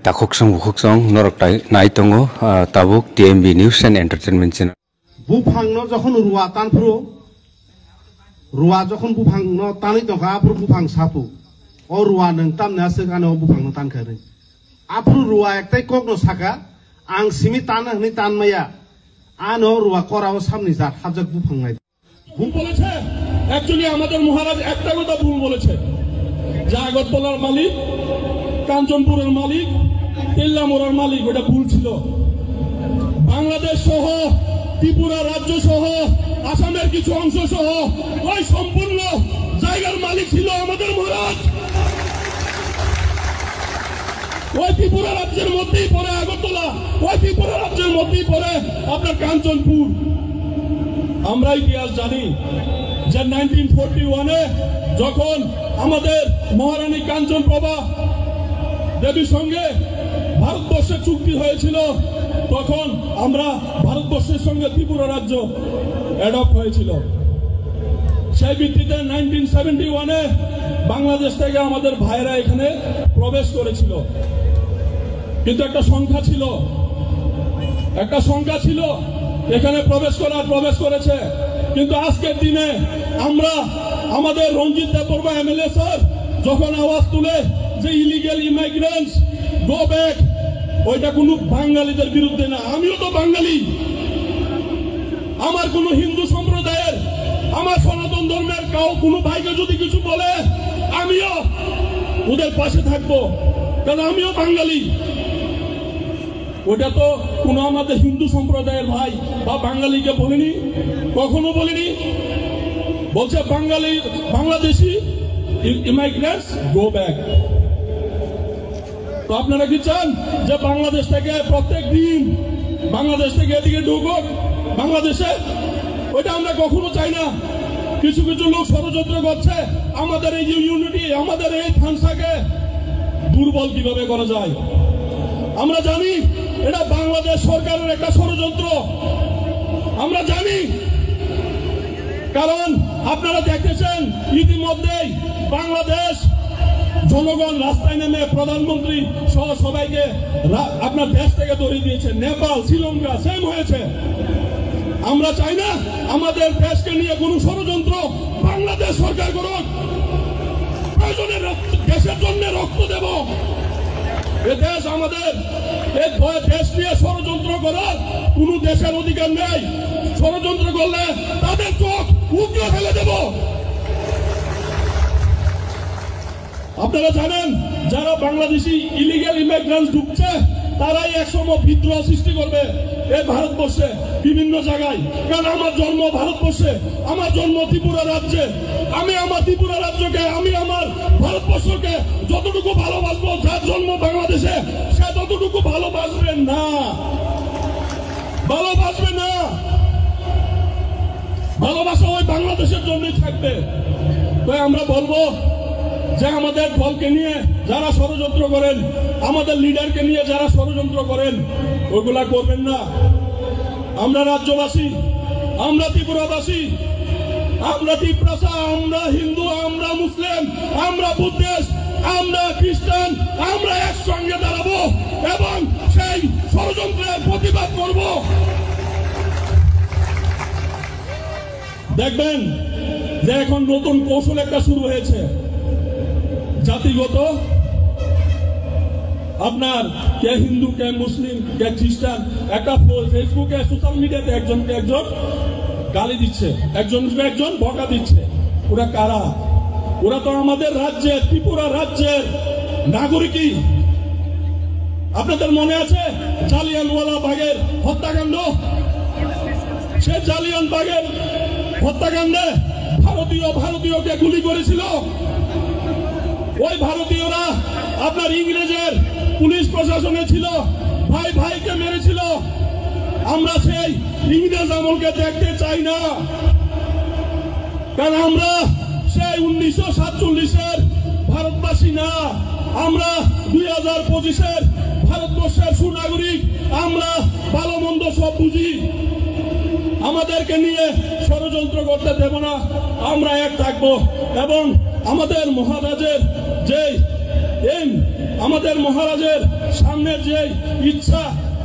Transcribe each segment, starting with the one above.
Takoksong bukoksong noroktai naitongo tabuk TMB News and Entertainment Channel. Bufang no jokhon ruwa tanpro ruwa jokhon bufang no tani toka apro bufang sapu o ruwa nang tam na se kane o bufang no tan khare apro ruwa ektai kok no saka ang simi tan hni tan maya ano ruwa korao samni jat habjak bufang nai ভুল বলেছে actually আমাদের মহারাজ একটা কথা ভুল বলেছে যে আগরতলার মালিক কাঞ্চনপুরের মালিক তেল্লামোড়ার মালিক ওটা ভুল ছিল বাংলাদেশ সহ ত্রিপুরা রাজ্য সহ আসামের কিছু অংশ সহ ওই সম্পূর্ণ জায়গার মালিক ছিল আমাদের মহারাজ ওই ত্রিপুরা রাজ্যের মধ্যেই পড়ে আগরতলা ওই ত্রিপুরা রাজ্যের মধ্যেই পড়ে আপনার কাঞ্চনপুর আমরা ইতিহাস জানি যে 1941-এ যখন আমাদের মহারানী কাঞ্চনপ্রভা দেবীর সঙ্গে ভারতবর্ষের চুক্তি হয়েছিল তখন আমরা ভারতবর্ষের সঙ্গে ত্রিপুরা রাজ্য অ্যাডপ্ট হয়েছিল সেই ভিত্তিতে 1971-এ বাংলাদেশ থেকে আমাদের ভাইরা এখানে প্রবেশ করেছিল কিন্তু একটা সংখ্যা ছিল এখানে প্রবেশ করেছে কিন্তু আজকের দিনে আমরা আমাদের রঞ্জিত দেববর্মা এমএলএ স্যার যখন আওয়াজ তুলে যে ইলিগাল ইমাইগ্রেন্টস গো ব্যাক ওইটা কোনো বাঙালিদের বিরুদ্ধে না আমিও তো বাঙালি আমার কোনো হিন্দু সম্প্রদায়ের আমার সনাতন ধর্মের কোনো ভাইকে যদি কিছু বলে আমিও ওদের পাশে থাকবো কারণ আমিও বাঙালি ওটা তো কোনো আমাদের হিন্দু সম্প্রদায়ের ভাই বা বাঙালিকে বলিনি কখনো বলিনি বলছে বাংলাদেশি ইমাইগ্রেন্টস গো ব্যাক তো আপনারা কি চান যে বাংলাদেশ থেকে প্রত্যেক দিন বাংলাদেশ থেকে এদিকে ঢুকুক বাংলাদেশে ওইটা আমরা কখনো চাই না কিছু লোক ষড়যন্ত্র করছে আমাদের এই যে ইউনিটি আমাদের এই খানসাকে দুর্বল কিভাবে করা যায় আমরা জানি এটা বাংলাদেশ সরকারের একটা ষড়যন্ত্র আমরা জানি কারণ আপনারা দেখেছেন ইতিমধ্যেই বাংলাদেশ জনগণ রাস্তায় নেমে প্রধানমন্ত্রী সহ সবাইকে আপনার দেশ থেকে ধরিয়ে দিয়েছে নেপাল শ্রীলঙ্কা সেম হয়েছে আমরা চাই না আমাদের দেশকে নিয়ে কোনো ষড়যন্ত্র বাংলাদেশ সরকার করুক প্রয়োজনে দেশের জন্য রক্ত দেব এ দেশ আমাদের দেশ নিয়ে ষড়যন্ত্র করার কোন দেশের অধিকার নেই ষড়যন্ত্র করলে তাদের চোখ উগড়ে ফেলে দেব আপনারা জানেন যারা বাংলাদেশি ইলিগাল ইমিগ্রেন্টস ঢুকছে তারাই একসময় বিদ্রোহ সৃষ্টি করবে এই ভারতবর্ষে বিভিন্ন জায়গায় কারণ আমার জন্ম ভারতবর্ষে আমার জন্ম ত্রিপুরা রাজ্যে আমি আমার ত্রিপুরা রাজ্যকে আমি আমার ভারতবর্ষকে যতটুকু ভালোবাসবো যার জন্ম বাংলাদেশে সে ততটুকু ভালোবাসবে না ভালোবাসা ওই বাংলাদেশের জন্যই থাকবে তাই আমরা বলবো যে আমাদের দলকে নিয়ে যারা ষড়যন্ত্র করেন আমাদের লিডারকে নিয়ে যারা ষড়যন্ত্র করেন ওইগুলা করবেন না আমরা রাজ্যবাসী আমরা ত্রিপুরাবাসী আমরা ত্রিপ্রাসা আমরা হিন্দু আমরা মুসলিম আমরা বুদ্ধিস্ট আমরা খ্রিস্টান আমরা একসঙ্গে দাঁড়াবো এবং সেই ষড়যন্ত্রের প্রতিবাদ করব দেখবেন যে এখন নতুন কৌশল একটা শুরু হয়েছে জাতিগত আপনার কে হিন্দু কে মুসলিম কে খ্রিস্টান একটা ফেসবুকে সোশ্যাল মিডিয়াতে একজনকে একজন গালি দিচ্ছে একজন বকা দিচ্ছে ওরা কারা ওরা তো আমাদের রাজ্যের ত্রিপুরা রাজ্যের নাগরিকই আপনাদের মনে আছে জালিয়ানওয়ালা বাগের হত্যাকাণ্ড সে জালিয়ান বাগের হত্যাকাণ্ডে ভারতীয়কে গুলি করেছিল ওই ভারতীয়রা আপনার ইংরেজের পুলিশ প্রশাসনে ছিল ভাইকে মেরেছিল আমরা সেই ইংরেজ আমলকে দেখতে চাই না কারণ আমরা সেই 1947-এর ভারতবাসী না আমরা 2025-এর ভারতবর্ষের সুনাগরিক আমরা ভালো মন্দ সব বুঝি আমাদেরকে নিয়ে ষড়যন্ত্র করতে দেব না আমরা এক থাকবো এবং আমাদের মহারাজের যে এই আমাদের মহারাজের সামনের যে ইচ্ছা,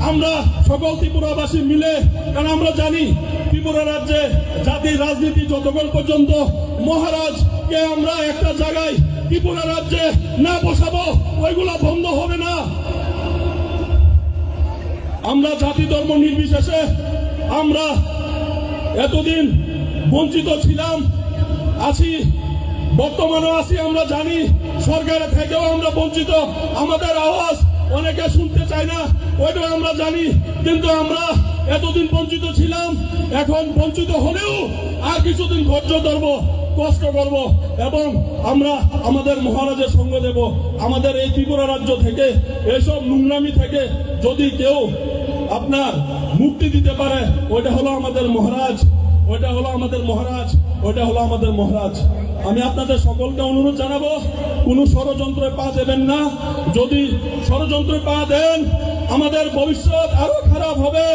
আমরা সকল ত্রিপুরাবাসী মিলে, কারণ আমরা জানি ত্রিপুরা রাজ্যে জাতির রাজনীতি যতক্ষণ পর্যন্ত মহারাজকে আমরা একটা জায়গায় ত্রিপুরা রাজ্যে না বসাবো ওইগুলো বন্ধ হবে না। আমরা জাতি ধর্ম নির্বিশেষে আমরা এতদিন বঞ্চিত ছিলাম, আছি, বর্তমানেও আছি। আমরা জানি সরকারের থেকেও আমরা বঞ্চিত, আমাদের আওয়াজ অনেকে শুনতে চায় না, ওইটাও আমরা জানি। কিন্তু আমরা এতদিন বঞ্চিত ছিলাম, এখন বঞ্চিত হলেও আর কিছুদিন ধৈর্য ধরব, কষ্ট করব এবং আমরা আমাদের মহারাজের সঙ্গ দেব। আমাদের এই ত্রিপুরা রাজ্য থেকে এসব নোংরামি থেকে যদি কেউ আপনার মুক্তি দিতে পারে, ওইটা হলো আমাদের মহারাজ, ওইটা হলো আমাদের মহারাজ, ওইটা হলো আমাদের মহারাজ। আমি আপনাদের সকলকে অনুরোধ জানাবো, কোনো ষড়যন্ত্রে পা দেবেন না। যদি ষড়যন্ত্রে পা দেন আমাদের ভবিষ্যৎ আরো খারাপ হবে।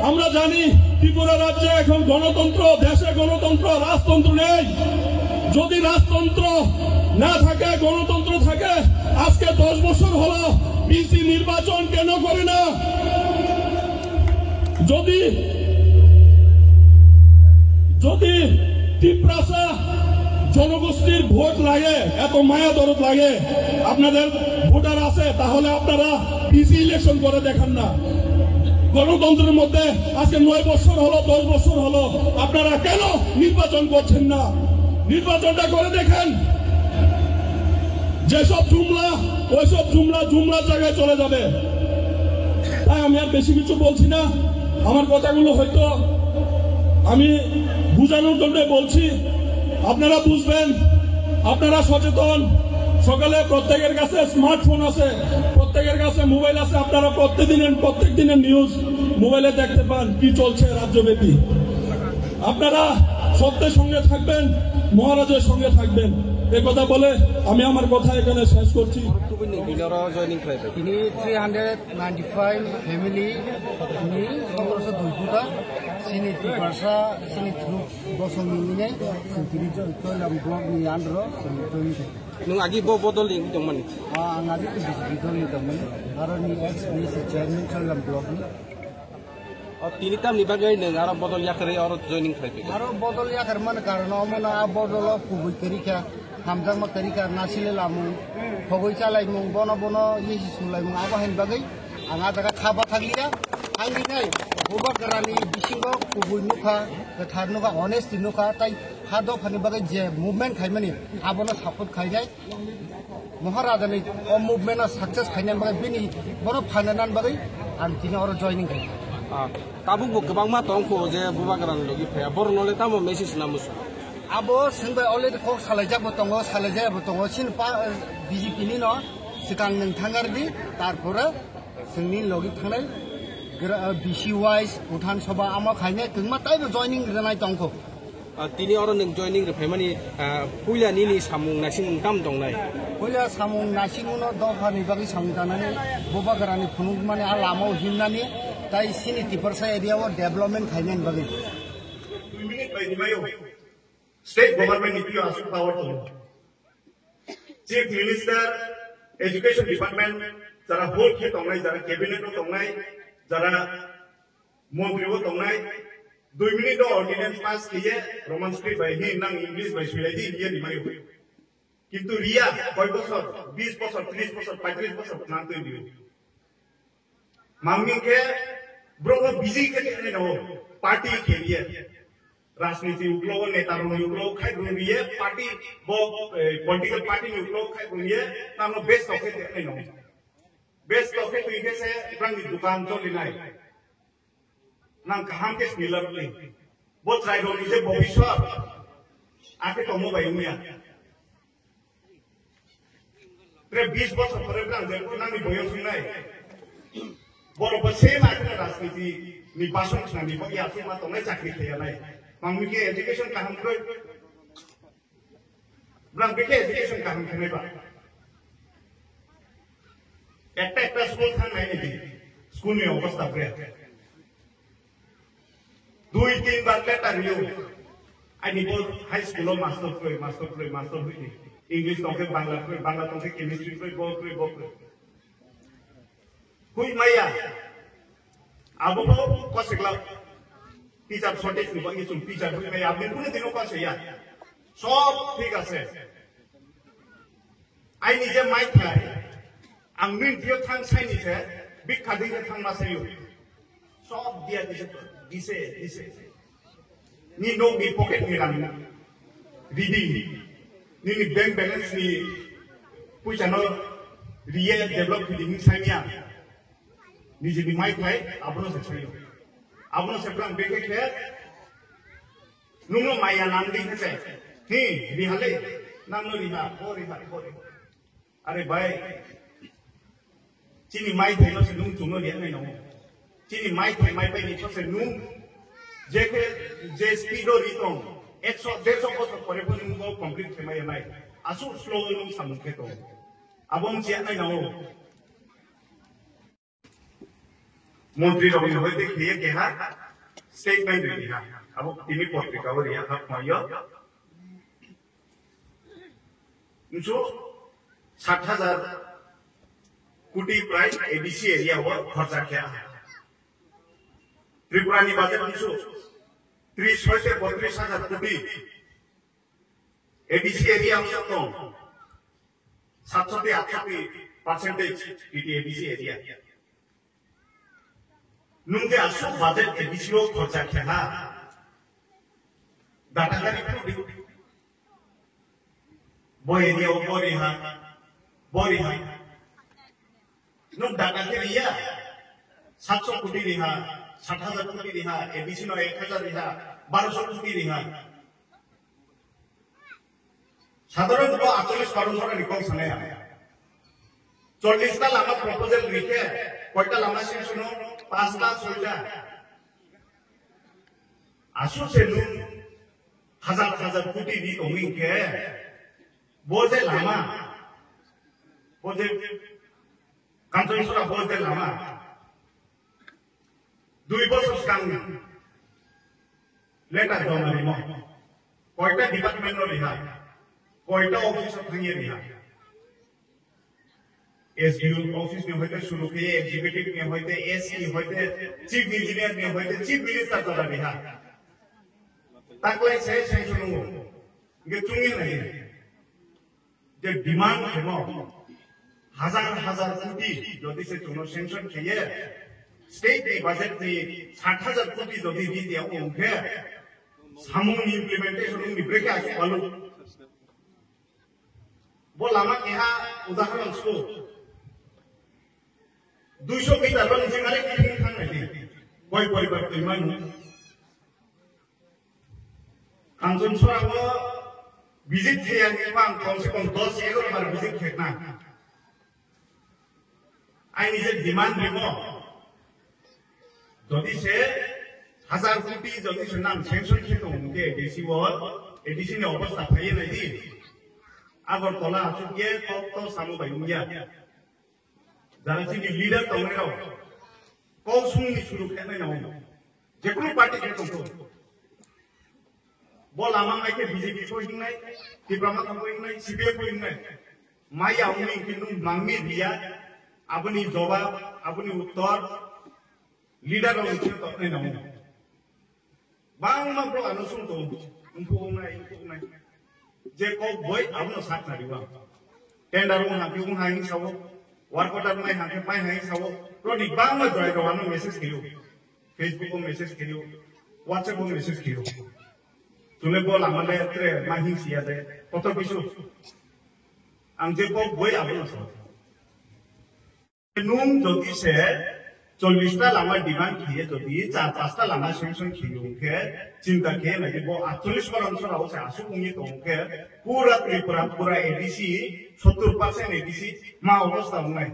আমরা জানি ত্রিপুরা রাজ্যে এখন গণতন্ত্র, দেশে গণতন্ত্র, রাজতন্ত্র নেই। যদি রাজতন্ত্র না থাকে, গণতন্ত্র থাকে, আজকে 10 বছর হলো বিসি নির্বাচন কেন করে না? যদি ত্রিপ্রাসা জনগোষ্ঠীর ভোট লাগে, এত মায়া দরদ লাগে, আপনাদের ভোটার আছে, তাহলে আপনারা বিসি ইলেকশন করে দেখান না। গণতন্ত্রের মধ্যে আজকে 9 বছর হলো, 10 বছর হলো, আপনারা কেন নির্বাচন করছেন না? নির্বাচনটা করে দেখেন। যেসব জুমলা, ওইসব জুমলার জায়গায় চলে যাবে। তাই আমি আর বেশি কিছু বলছি না। আমার কথাগুলো হয়তো আমি বুঝানোর জন্য বলছি, আপনারা বুঝবেন, আপনারা সচেতন। সকালে প্রত্যেকের কাছে স্মার্টফোন আছে, প্রত্যেকের কাছে মোবাইল আছে, আপনারা প্রত্যেক দিনের নিউজ মোবাইলে দেখতে পান কি চলছে রাজ্যব্যাপী। আপনারা সত্যের সঙ্গে থাকবেন, মহারাজের সঙ্গে থাকবেন। এই কথা বলে আমি আমার কথা এখানে শেষ করছি। তিনি 395 ফ্যামিলি, তিনি 1702 ফুটা sini Tirpasa, sini Truk Bosong ini, sini Joylam Blog ni Andro, sini Joy. Nung agi bo bodol ing teman. Ngadi tu bisbidol ni teman. Aro ni ex ni si chairman Joylam Blog ni. Tini tam ni bagai neng aro bodol ya kere aro joining kere. Aro bodol ya kerman karena mana bodol kubui kerika, hamzang mak kerika nasile lamu, pogoi calai mung bono yesi sulai mung apa hen bagai, angada kaba thagliya, angdi nai. Boba kerani bisingo kubui nuka, ketar nuka, honesty nuka, tai hado khani bagai je movement khai mani, abono support khai jai. Maharaja ni movement na success khai nan bagai bini, bono phanenan bagai, antini oro joining khai. Tabuk bu kebang ma tong ko je boba kerani logi phaya, bor nole tamo message namus. Abo singbai already kok salajak botongo, salajak botongo, sin pa BJP ni no, sikang neng thangar di, tarpura, singni logi thangai. BC wise Bhutan Sabha ama khaine tungma tai joining ranai tongko tini oro neng joining re family puila ni samung nasing tam dong nai puila samung nasing no do phani bagi samtanani boba garani phunung mane alamo himnani tai sini Tirpasa area wo development khaine bagi 2 minute by dimayo state government if you ask power to chief minister education department jara board ke tongnai jara cabinet no tongnai jara মন্ত্রী ও তংনাই 2 minute ordinance pass কিয়ে Roman script by he নাং English by সুইলাইদি ইয়ে নিমাই হই কিন্তু রিয়া কয় বছর 20 বছর 30 বছর 35 বছর নাম তো দিও মামনিকে ব্রো বিজি কে নে নো পার্টি के लिए राजनीति उगलो नेता रो उगलो खाइ गुनिए पार्टी बो पॉलिटिकल पार्टी उगलो खाइ गुनिए नाम best of it no best of it इनके से रंग दुकान तो लिनाई नाम कहां के मिलर ले वो ट्राई रो निजे भविष्य आके तो मो भाई मिया रे 20 বছর পরে প্রাণ যে নামি বয়স নাই বড় বসে মাকে রাজনীতি নির্বাচন না নিবকি আছে মা তোমরা চাকরি খেয়া নাই মামুকে এডুকেশন কাহাম কই ব্রাঙ্কে এডুকেশন কাহাম খেনে বা একটা স্কুল থান নাই নাকি স্কুল নিয়ে অবস্থা করে 2-3 বার লেটার নিও আই নিব হাই স্কুল মাস্টার কই इंग्लिश तंखे बांग्ला तंखे केमिस्ट्री बक्रे हुई माया अब कसेगला टीचर शॉर्टेज नुबांगी चुम टीचर हुई माया अब निपुण दिनों का से यार सब ठीक है आई निजे माइक है आंगमिन दियो थांग साइनी थे बिग खादी के थांग मासेयो सब दिया दिसे ni no ni pocket ni ram reading ni bank balance ni puja no real develop di ni saimia ni je ni mai kai abno se sayo abno se plan beke ke nuno maya nam ding se ni bihale nam no riha ori are bhai chini mai thai no se nung chung no lian nai no chini mai thai mai pai ni se nung J speed रितों 100-150 बছর পরে পর্যন্ত complete থেমাই নাই আসু slow num সামুখে তো আবং chia নাই নাও মন্ত্রী রবি হইতে খেয়ে কেহা statement দিহা আবো তিনি পত্রিকা ওরিয়া হাত মাইয়া নিচো 60,000 কোটি প্রায় এডিসি এরিয়া ও খরচা খেয়া त्रिपुरानी बाजेट निसो 30-32,000 कोटी एडीसी एरिया हो सकता 700-800% इटी एडीसी एरिया नुंगे आसु बाजेट एडीसी रो खर्चा खेला डाटा गारी को बो एरिया बोरी हा नुं डाटा के रिया 700 कोटी रिहा 60,000 कोटी रिहा एबीसी नो 1,000 रिहा 1200 कोटी रिहा সাধারণ তো 48-12 রিকম সানে 40টা লামা প্রপোজাল রিকে কয়টা লামা সেশনো 5টা 6টা আসু সেলু হাজার কোটি দি ওমিকে বোজে লামা বোজে কাঞ্চনসরা বোজে লামা 2 বছর কাম লেটার জমা দিমো কয়টা ডিপার্টমেন্ট নো রিহা কয়টা অফিস ভাঙিয়ে রিহা एसडीओ ऑफिस में होते शुरू किए एग्जीक्यूटिव में होते एसई होते चीफ इंजीनियर में होते चीफ मिनिस्टर तो रिहा ताकले से सुनो ये चुंगी नहीं जे डिमांड है हजार कोटी যদি সে কোনো সেনশন কিয়ে स्टेट के बजट में 60,000 कोटी যদি দিতে ওকে সামুং ইমপ্লিমেন্টেশন নি ব্রেক আছে বলো बोलामा केहा उदाहरण सो 200 मिटार लो निजे मारे किन खान नहीं कोई परिवर्तन मान कांचनसरा को विजिट थेया के पान कम से कम 10-11 बार विजिट खेतना आई निजे डिमांड दिमो যদি সে 1000 কোটি যদি সে নাম সেনশন খেতো উনকে এডিসি ने অবস্থা পাইয়ে নাই দি আগরতলা আসুকে কত সামু বাইয়া যারা চিনি লিডার তংরেও কৌসুমনি শুরু খেনে নাও যে কোনো পার্টি কে তো বল আমা মাইকে বিজেপি কইং নাই ত্রিপুরা কইং নাই সিপিএম কইং নাই মাই আউনি কিন্তু মাংমি দিয়া আপনি জবাব আপনি উত্তর লিডার হচ্ছে তো নাই নাও বাংলা ব্রো আনুসুন তো উনকো নাই जे को बोय आपनो साथ नारिवा टेंडर में हाके उन हाइंग सावो वर्क ऑर्डर में हाके पाई हाइंग सावो रोनी बांग में जॉय गवानो मैसेज कियो फेसबुक को मैसेज कियो व्हाट्सएप को मैसेज कियो तुले बोल आमले त्रे माहिं सिया दे कत बिसु आं जे को बोय आपनो सावो नुम जदि से 40টা লামা ডিমান্ড কিয়ে যদি 4-5টা লামা সেনশন কিয়ে চিন্তা কে নাকি 48 অঞ্চল আছে আসু কুমি তোকে পুরা ত্রিপুরা পুরা এডিসি 70% এডিসি মা অবস্থা নাই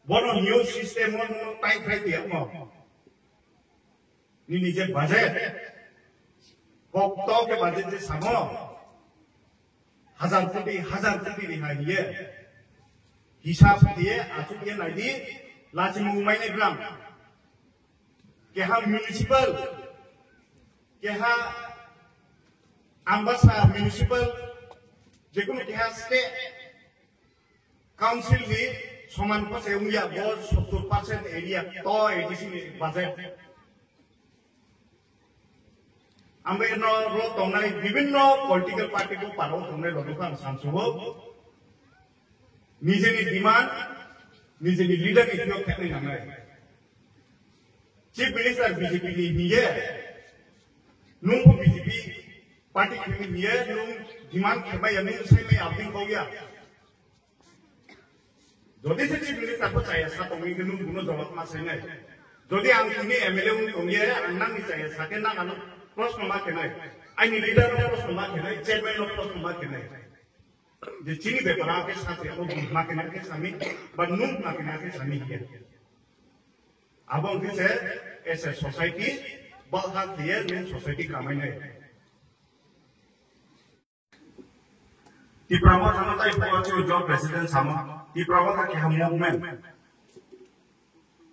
বড় নিউ সিস্টেম টাই খাই দিয়া ম নি নিজে বাজেট কত বাজেট যে সামো হাজার কোটি রিহাইয়ে हिसाब दिए आसु दिए नाइदी लाचिंग मुंबई ने ग्राम केहा म्युनिसिपल केहा आंबासा म्युनिसिपल যেকোনো কেহা স্টেট কাউন্সিল नि समान पासे उंगिया 70% एरिया तो एडीसी बाजेट आमबे न रो तंगनाय विभिन्न पॉलिटिकल पार्टी को पारो तंगनाय लदुखान सानसुबो निजेनि डिमांड निजेनि लीडर इतियो खेने नांगाय चीफ मिनिस्टर बीजेपी नि निये नुंगो बीजेपी पार्टी खेनि निये नुंग डिमांड खेबाय नुंग साइमे आबिं गया যদি সে চিফ মিনিস্টার को चाहिए सा तो मी नुंग गुनो जवाब मा सेने যদি आं तिनि एमएलए उन तंगिए आंनांनि चाहिए साके नांगानो प्रश्न मा केनाय आइनि लीडर प्रश्न मा केनाय चेयरमैन प्रश्न मा केनाय जे चिनी बेपरा के साथ को मा केनाय के सामी बट नुंग मा केनाय के सामी के अब उनके से एस ए सोसाइटी बलहा दिए नुंग सोसाइटी कामायने ती प्रमोट हनताय पहुंचे जो प्रेसिडेंट सामा ती प्रमोट के हम मूवमेंट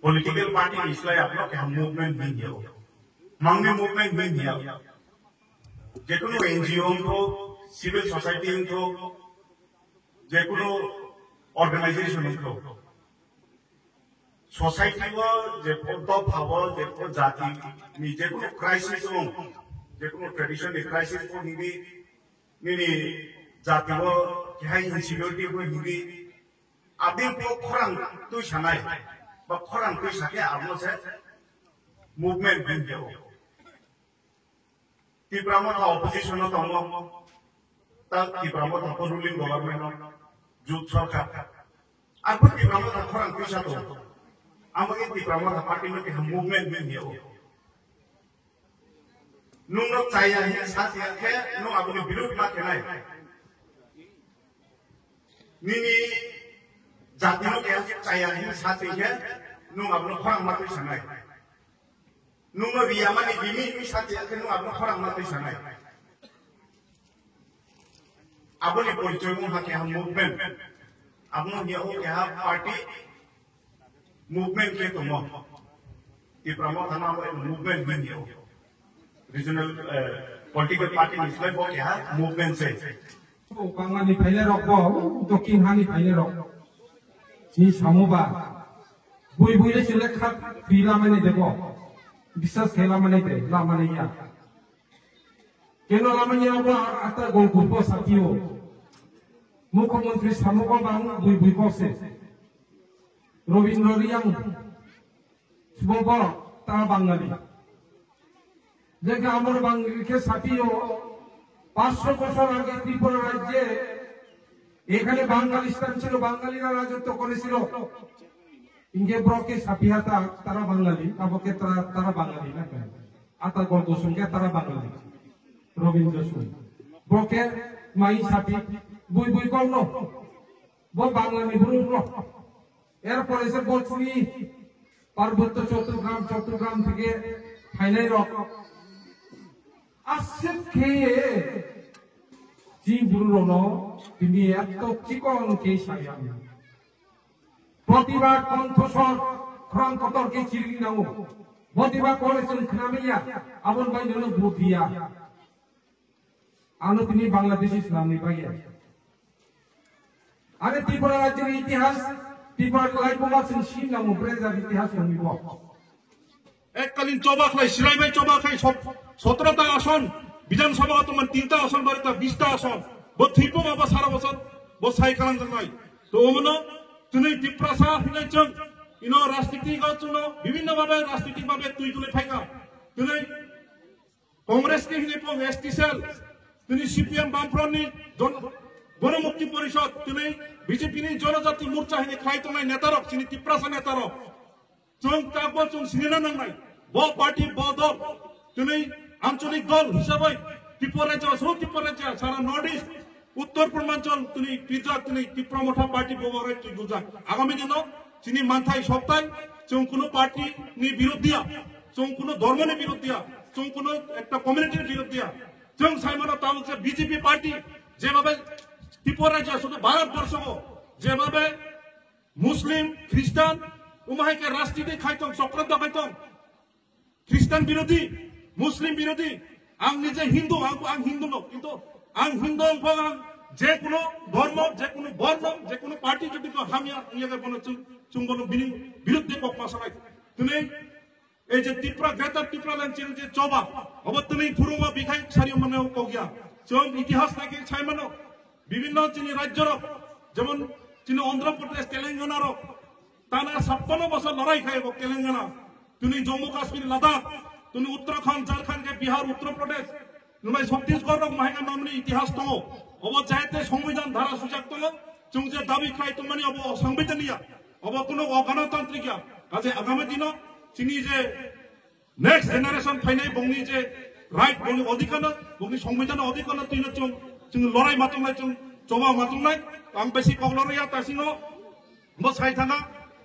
पॉलिटिकल पार्टी इसलिए आप लोग के हम मूवमेंट नहीं दिया मांगने मूवमेंट नहीं दिया जेकुनो एनजीओ को सिविल सोसाइटी को जेकुनो ऑर्गेनाइजेशन को सोसाइटी को जेको तो भाव जेको जाति नि जेकुनो क्राइसिस हो जेकुनो ट्रेडिशन क्राइसिस को निबी जाति को क्या इनसिक्योरिटी को निबी आबि को खरां तो सानाय बा खरां तो साके आबो से मूवमेंट दिन दियो तिब्रामो था ऑपोजिशन तो हम ता तिब्रामो था रूलिंग गवर्नमेंट जुट सरकार अब तिब्रामो था खरां तो सातो आमगे तिब्रामो था पार्टी में के हम मूवमेंट दिन दियो नुंगो चाया है साथ के नु आबनि विरोध मा केनाय निनी जातिनो के चाया है साथ के नु आबनो खरां मा तो सानाय नुंगो बियामानि बिनि साथ के नु आबनो खरां मा तो सानाय आबनि परिचय मु हा के हम मूवमेंट आबनो हिया हो के हा पार्टी मूवमेंट के तो मो ये प्रमोट थाना मूवमेंट में दियो रीजनल पॉलिटिकल पार्टी इसलिए वो क्या मूवमेंट से बांगाली फाइले रखबो दक्षिण हानि फाइले रख जी सामुबा बुई बुई से लेखा फ्रीला माने देबो विश्वास खेला माने दे ला माने या केनो ला माने अब आता गोल गुरबो साथियो मुख्यमंत्री सामुबा बांग बुई बुई को से रविन्द्र रियांग सुबो ता बांगाली जगह आमर बांगाली के साथियो 500 বছর আগে ত্রিপুরা রাজ্যে এখানে বাঙালিস্তান ছিল বাঙালিরা রাজত্ব করেছিল ইনকে ব্রকে সাপিয়াতা তারা বাঙালি আবকে তারা বাঙালি না আতা গর্দ সঙ্গে তারা বাঙালি রবীন্দ্র সুর ব্রকে মাই সাপি বুই বুই কর্ণ ব বাঙালি বুরুর এরপরে সে বলছি পার্বত্য চট্টগ্রাম থেকে ফাইনাল রক আসছে জি বুরুনো তিনি এত চিকন কে সায়াম প্রতিবাদ কণ্ঠস্বর খরং কতরকে চিরি নাও প্রতিবাদ করেছেন খামিয়া আবুল ভাই নন বুধিয়া আনো তিনি বাংলাদেশ ইসলামী পাইয়া আরে ত্রিপুরা রাজ্যের ইতিহাস ত্রিপুরা লাইফবাসন সিন নাম ব্রেজার ইতিহাস হইব এককালীন চবাখাই সিলাইবাই চবাখাই 17টা আসন বিধানসভা তোমার 3টা আসন বাড়িতে 20টা আসন বো থিপো বাবা সারা বছর বো সাই কালান নাই তো ওমনো তুমি ত্রিপ্রাসা হিনাইচং ইনো রাজনীতিক জন্য বিভিন্ন ভাবে রাজনীতিক ভাবে তুই তুলে ফাইকা তুমি কংগ্রেস কে হিনে পং এসটি সেল তুমি সিপিএম বামফ্রন্টনি গণমুক্তি পরিষদ তুমি বিজেপি নি জনজাতি মোর্চা হিনে খাইতো নাই নেতারক চিনি ত্রিপ্রাসা নেতারক চং কাবো চং সিনেনা নাই বো পার্টি বো দল তুমি আঞ্চলিক দল হিসাবে ত্রিপুরা সারা নর্থ ইস্ট উত্তর পূর্বাঞ্চল তুমি পিজা তুমি ত্রিপ্রামঠা পার্টি ববরে তুই বুঝা আগামী দিন চিনি মানথাই সপ্তাহে চং কোনো পার্টি নি বিরোধিয়া চং কোনো ধর্ম নি বিরোধিয়া চং কোনো একটা কমিউনিটির বিরোধিয়া চং সাইমানো তামছে বিজেপি পার্টি যেভাবে ত্রিপুরা শুধু ভারতবর্ষ যেভাবে মুসলিম খ্রিস্টান উমাইকে রাজনীতি খাইতং চক্রান্ত খাইতং খ্রিস্টান বিরোধী মুসলিম বিরোধী আং নিজে হিন্দু আং হিন্দু ন কিন্তু আং হিন্দু যে কোনো ধর্ম যে কোনো বর্ণ যে কোনো পার্টি যদি হামিয়া ইয়ে কোনো চুম্বন বিরুদ্ধে পক্ষাশায় তুমি এই যে ত্রিপুরা গ্রেটার ত্রিপুরা ল্যান্ড যে চবা অবর তুমি ফুরুমা বিখাই সারিও মানে কগিয়া চং ইতিহাস নাকি ছাই মানো বিভিন্ন চিনি রাজ্যর যেমন চিনি অন্ধ্রপ্রদেশ তেলেঙ্গানার টানা 56 বছর লড়াই খাইব তেলেঙ্গানা তুমি জম্মু কাশ্মীর লাদাখ তুমি উত্তরাখণ্ড ঝাড়খণ্ড বিহার উত্তরপ্রদেশ তুমি ছত্তিশগড় মাহেঙ্গা নামনি ইতিহাস দङ অব চাইতে সংবিধান ধারা সুযোগ দङ जों जे दाबी खाई तुम्हारी अब संविधानिया अब कोनो गणतांत्रिक आज आगामी दिन चिनी जे नेक्स्ट जेनारेशन फाइनाय बंगनी जे राइट बंगनी अधिकार बंगनी संविधान अधिकार तीन जों लड़ाई मातंनाय जों जबा मातंनाय आं बेसि कगलरिया तासिनो म साइथाना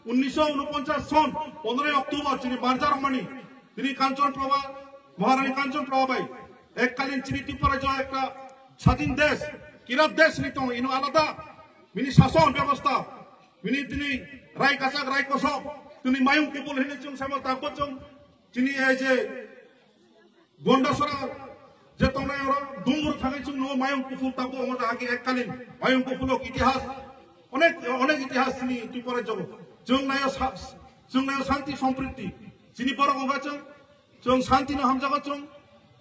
1949 सन 15 अक्टोबर चिनी बारजारमानी তিনি কাঞ্চন প্রভা মহারানী কাঞ্চন প্রভা ভাই এককালীন চিনি ত্রিপুরা যে একটা স্বাধীন দেশ কিরাত দেশ নিত ইনো আলাদা মিনি শাসন ব্যবস্থা মিনি তিনি রায় কাছাক রায় কসব তিনি মায়ুং কুবল হেনে চং সামা তাকো চং তিনি এই যে গন্ডাসরা যে তোমরা দুমুর থাকাই চং নো মায়ুং কুফুল তাকো আমাদের আগে এককালীন মায়ুং কুফুলক ইতিহাস অনেক অনেক ইতিহাস তিনি ত্রিপুরা জগৎ जों नायो शांति सम्प्रीति चिनी पर गंगाचों जों शांति न हमजागाचों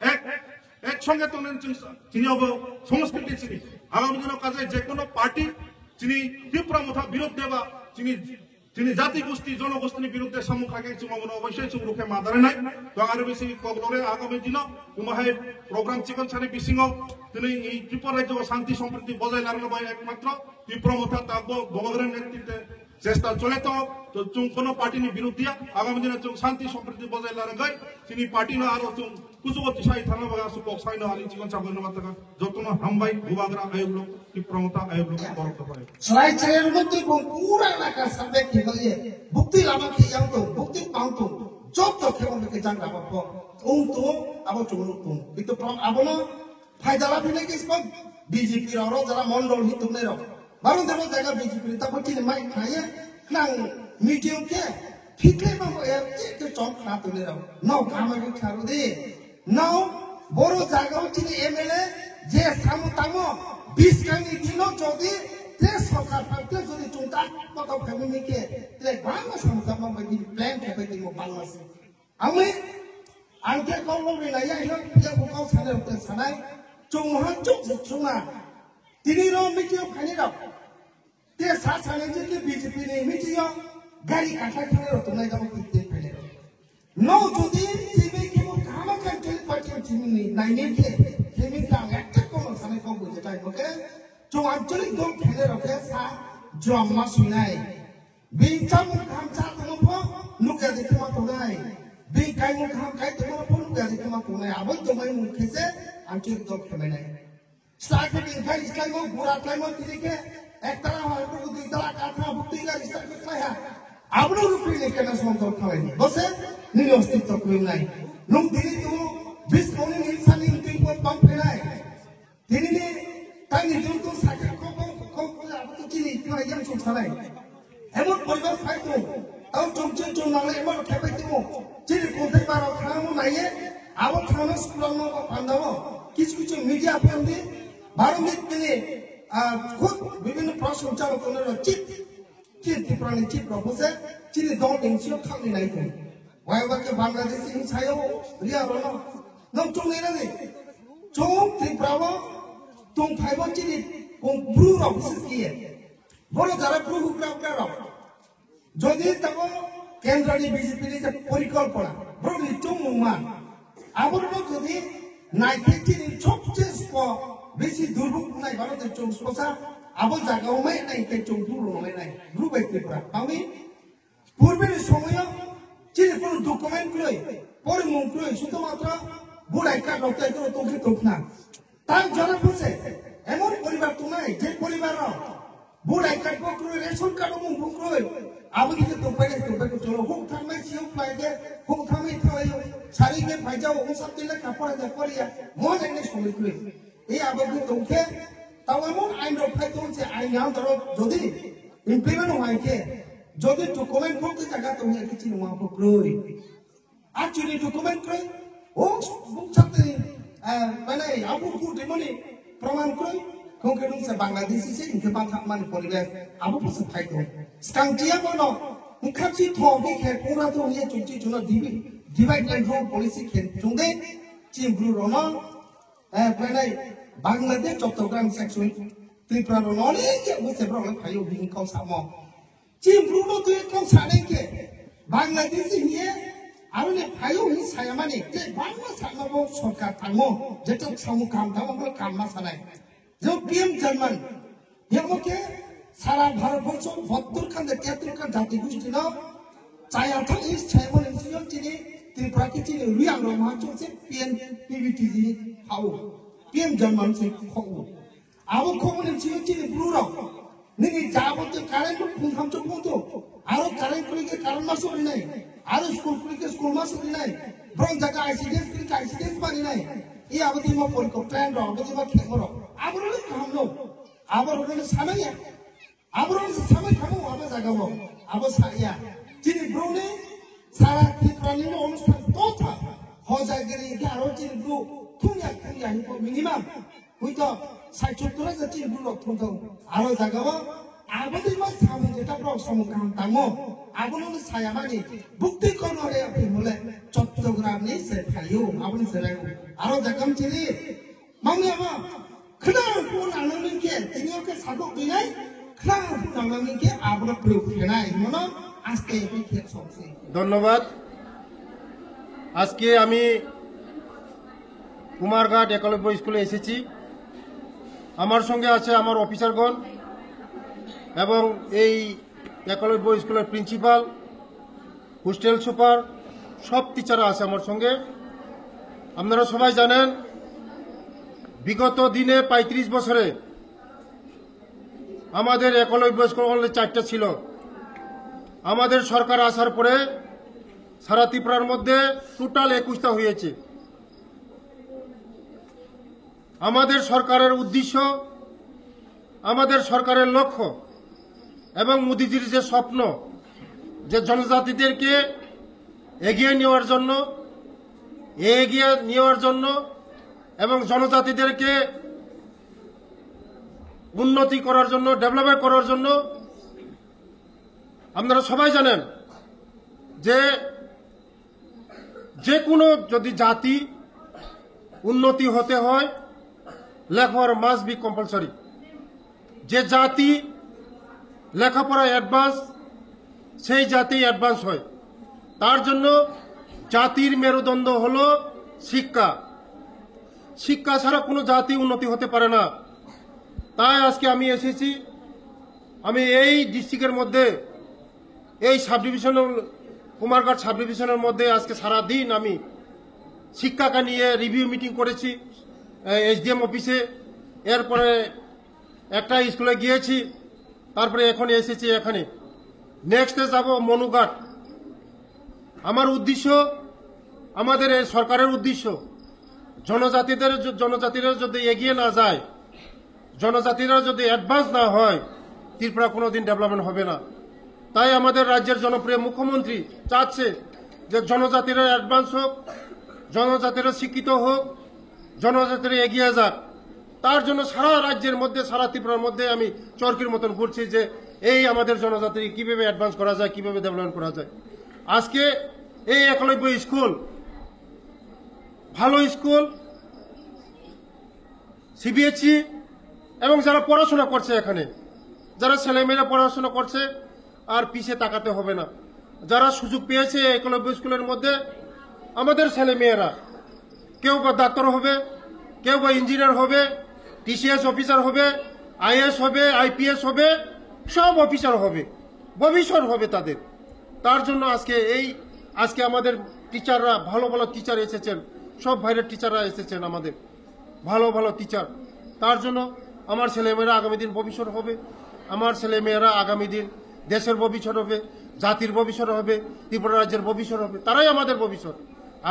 एक संगे तो चिनी अब संस्कृति चिनी आगामी दिनों काजे जेकोनो पार्टी चिनी त्रिपुरा मुथा विरोध देवा चिनी चिनी जाति गोष्ठी जनगोष्ठी विरुद्ध सम्मुख आगे जों मन अवश्य जों रुखे मादारे नाय तो आरो बेसि कगलरे आगामी दिनों उमाहाय प्रोग्राम चिकन सानि बिसिङाव दिनै त्रिपुरा राज्य शांति सम्प्रीति बजाय लानो बाय एकमात्र त्रिपुरा मुथा तागो गंगाग्रेन नेतृत्वे চেষ্টা চলে তো চুং কোনো পার্টিনি বিরুদ্ধে আগামী দিনে চুং শান্তি সম্প্রীতি বজায় লাগাই তিনি পার্টি না আরো চুং কুসুবতী সাই থানা বাগা সুপক সাই না আলি জীবন চাগন মাতকা যতন হামবাই গুবাগরা আয়োগ লোক কি প্রমতা আয়োগ লোক বরক পারে সরাই ছেলের মধ্যে পুরা এলাকার সামনে কি বলে মুক্তি লাভ কি জানো তো মুক্তি পাও তো যত কেমন কে জানা বাপ তো আবো চুং তো কিন্তু আবনো ফায়দা লাভ নেই কি বিজেপি র যারা মন্ডল হিত নেই র Barang dapat jaga BJP, tapi tidak main kaya, nang medium ke, kita mahu itu cok ratu ni ram, nau kami kita karu deh, nau boru jaga ini MLA, je samu tamu, bis kami dino jadi, dia sokar fakir jadi cungkat, patau kami ni ke, dia bangga samu tamu bagi plan kami ni mau bangga sih, kami, angker kau mau wilayah itu, dia bukan sana bukan sana, cunghan cunga, ini ram medium kani ram. ते साथ साले जे के BJP ने मिटियो गाड़ी काटा खाने रो तुमने जब कितने पहले नो जुदी सीबी के वो काम कर चल पार्टी चिमनी नाइने के केमी काम एक कोनो समय को बुझे टाइम ओके जो आंचलिक दो खेले रखे सा जो अम्मा सुनाई बिंचम काम चा तुमको नुके देखे मत होनाई बि काई मु काम काई तुमको नुके देखे मत होनाई अब तो मैं मुख्य से आंचलिक दो खेले नहीं स्टार्टिंग का इसका वो बुरा टाइम होती है एक तरह है तो दूसरी तरह काठा बुद्धि का रिश्ता कितना है अब लोग रुपये लेके ना समझो खाएंगे बस है नहीं अस्तित्व कोई नहीं लोग दिल्ली तो 20 कौन इंसान इनके को पंप फिराए दिल्ली ने ताकि जो तो साके को अब तो चीनी इतना यम सोच रहा है एमन परिवार फाइट हो अब चुम नाले एमन खेपे तो चीनी कोते बार खाना नहीं है अब खाना स्कूल में पांडव किस मीडिया पे हम दे बारह मिनट के लिए खुद विभिन्न प्रश्न उठाओ तो ना चिप टिप्रानी चिप प्रपोसे चिनी दो इंसियो खाली नहीं थे वायवा के बांग्लादेश इंसायो रिया रोना नम चुंग नहीं रहे चुंग टिप्रावो तुम फाइबो चिनी उन ब्रू रॉक्सिस किए बोलो जरा ब्रू हुक्राव कर रहा जो दिन तब केंद्रीय बीजेपी ने जब परिकल्पना ब्रू लिचुंग मुमान अब लोग जो दिन नाइके चिनी चौक चेस को बेसी दुर्भुग नहीं बारो ते चों सोसा अब जागाओ में नहीं के चों दुर्भुग में नहीं ग्रुप एक त्रिपुरा कमी पूर्व में समय चिन्ह पर डॉक्यूमेंट क्लोई पर मुंग क्लोई सुतो मात्रा बुढ़ाई का डॉक्टर को तो की टोकना ताल जरा पुसे एमन परिवार तो नहीं जे परिवार रो बुढ़ाई का को क्लोई रेशन कार्ड मुंग क्लोई अब की तो पहले तो चलो हुक थाम में सियो पाएगे हुक थाम में थायो सारी के भाईजाओ उन सब दिले कपड़ा दे परिया मोन ने समय क्लोई ये अब भी तुमके तावमन आइन रफाई तुमसे आइन यहाँ तरह जोधी इम्प्लीमेंट हुआ है के जोधी डॉक्यूमेंट को की जगह तुम्हें किसी ने वहाँ पर क्रोई आज चुनी डॉक्यूमेंट क्रोई ओ बुक सकते मैंने अब बुक डिमोनी प्रमाण क्रोई kongke nung sa Bangladesh se inke bathak man poribesh abo pasa phaito skangtia mono mukhachi thobi khe pura to ye chunchi chuno divide and rule policy khe chungde chimbru rono plenai Bangladesh chottogram section Tripura rono ne ke muse bro phayo bin kau samo chimbru no tu kau sane ke Bangladesh ye arone phayo hi sayamani ke bangla sanabo sarkar tangmo jeto samu kam tamo kam ma sanai जो PM German ये मुके सारा भारत वर्ष 72 खान 73 खान जाति गोष्ठी ना चाया था इस छायमन इंसिडेंट चिनी त्रिपुरा की चिनी रियांग रो महाचो से पीएम पीवीटी जी हाउ पीएम जर्मन से खाओ आबो खोमन इंसिडेंट चिनी ब्रूरो निगी जाबो तो कारण को फुल हम तो बोतो आरो कारण को के कारण मा सोरी नहीं आरो स्कूल को स्कूल मा सोरी नहीं ब्रॉन्ग जगह आईसीडीएस पानी नहीं ये अवधि में पोल को प्लान रो अवधि में खेमो रो आबरोले कामलो आबरोले सामया आबरोले सामय खामो आबो जागावो आबो साया जिनि ब्रोने सारा त्रिपुरानि अनुष्ठान तो था हो जागेरि गारो जिनि ब्रो थुंया हिको मिनिमाम हुइतो 60 जा जिनि ब्रो थुंतो आरो जागावो आबोदि मा सामु जेटा ब्रो सामु काम तामो आबोले साया मानि बुक्ति कोनोरे फिमुले चट्टग्रामनि से थायो आबोले सेरायो आरो जागाम जिनि मांगियामा खनां पुन आनंद के तिनियों के साधु बिनाई खनां पुन आनंद के आबरा प्रयोग केनाई मनो आजके এই খেত সবসে ধন্যবাদ আজকে আমি কুমারঘাট একলব্য স্কুলে এসেছি আমার সঙ্গে আছে আমার অফিসারগণ এবং এই একলব্য স্কুলের প্রিন্সিপাল হোস্টেল সুপার সব টিচাররা আছে আমার সঙ্গে আপনারা সবাই জানেন বিগত দিনে 35 বছরে আমাদের একলব্য স্কুল 4টা ছিল আমাদের সরকার আসার পরে সারা ত্রিপুরার মধ্যে টোটাল 21টা হয়েছে আমাদের সরকারের উদ্দেশ্য আমাদের সরকারের লক্ষ্য এবং মোদিজির যে স্বপ্ন যে জনজাতিদেরকে এগিয়ে নেওয়ার জন্য এবং জনজাতিদেরকে উন্নতি করার জন্য ডেভেলপমেন্ট করার জন্য আপনারা সবাই জানেন যে কোনো যদি জাতি উন্নতি হতে হয় লেখাপড়া মাস্ট বি কম্পালসরি যে জাতি লেখাপড়া অ্যাডভান্স সেই জাতি অ্যাডভান্স হয় তার জন্য জাতির মেরুদণ্ড হলো শিক্ষা শিক্ষা ছাড়া কোনো জাতি উন্নতি হতে পারে না তাই আজকে আমি এসেছি আমি এই ডিস্ট্রিক্টের মধ্যে এই সাব ডিভিশনাল কুমারঘাট সাব ডিভিশনের মধ্যে আজকে সারা দিন আমি শিক্ষাকে নিয়ে রিভিউ মিটিং করেছি এসডিএম অফিসে এরপরে একটা স্কুলে গিয়েছি তারপরে এখন এসেছি এখানে নেক্সটে যাব মনুঘাট আমার উদ্দেশ্য আমাদের এই সরকারের উদ্দেশ্য জনজাতিরা যদি এগিয়ে না যায় জনজাতিরা যদি অ্যাডভান্স না হয় ত্রিপুরা কোনোদিন ডেভেলপমেন্ট হবে না তাই আমাদের রাজ্যের জনপ্রিয় মুখ্যমন্ত্রী চাচ্ছে যে জনজাতিরা অ্যাডভান্স হোক জনজাতিরা শিক্ষিত হোক জনজাতিরা এগিয়ে যাক তার জন্য সারা রাজ্যের মধ্যে সারা ত্রিপুরার মধ্যে আমি চরকির মতন ঘুরছি যে এই আমাদের জনজাতি কিভাবে অ্যাডভান্স করা যায় কিভাবে ডেভেলপমেন্ট করা যায় আজকে এই একলব্য স্কুল ভালো স্কুল সিবিএসই এবং যারা পড়াশোনা করছে এখানে যারা ছেলেমেয়েরা পড়াশোনা করছে আর পিছে তাকাতে হবে না যারা সুযোগ পেয়েছে একলব্য স্কুলের মধ্যে আমাদের ছেলেমেয়েরা কেউ বা ডাক্তার হবে কেউ বা ইঞ্জিনিয়ার হবে টিসিএস অফিসার হবে আইএস হবে আইপিএস হবে সব অফিসার হবে ভবিষ্যৎ হবে তাদের তার জন্য আজকে আমাদের টিচাররা ভালো ভালো টিচার এসেছেন সব ভাইয়ের টিচাররা এসেছেন আমাদের ভালো ভালো টিচার তার জন্য আমার ছেলেমেয়েরা আগামী দিন ভবিষ্যৎ হবে আমার ছেলেমেয়েরা আগামী দিন দেশের ভবিষ্যৎ হবে জাতির ভবিষ্যৎ হবে ত্রিপুরা রাজ্যের ভবিষ্যৎ হবে তারাই আমাদের ভবিষ্যৎ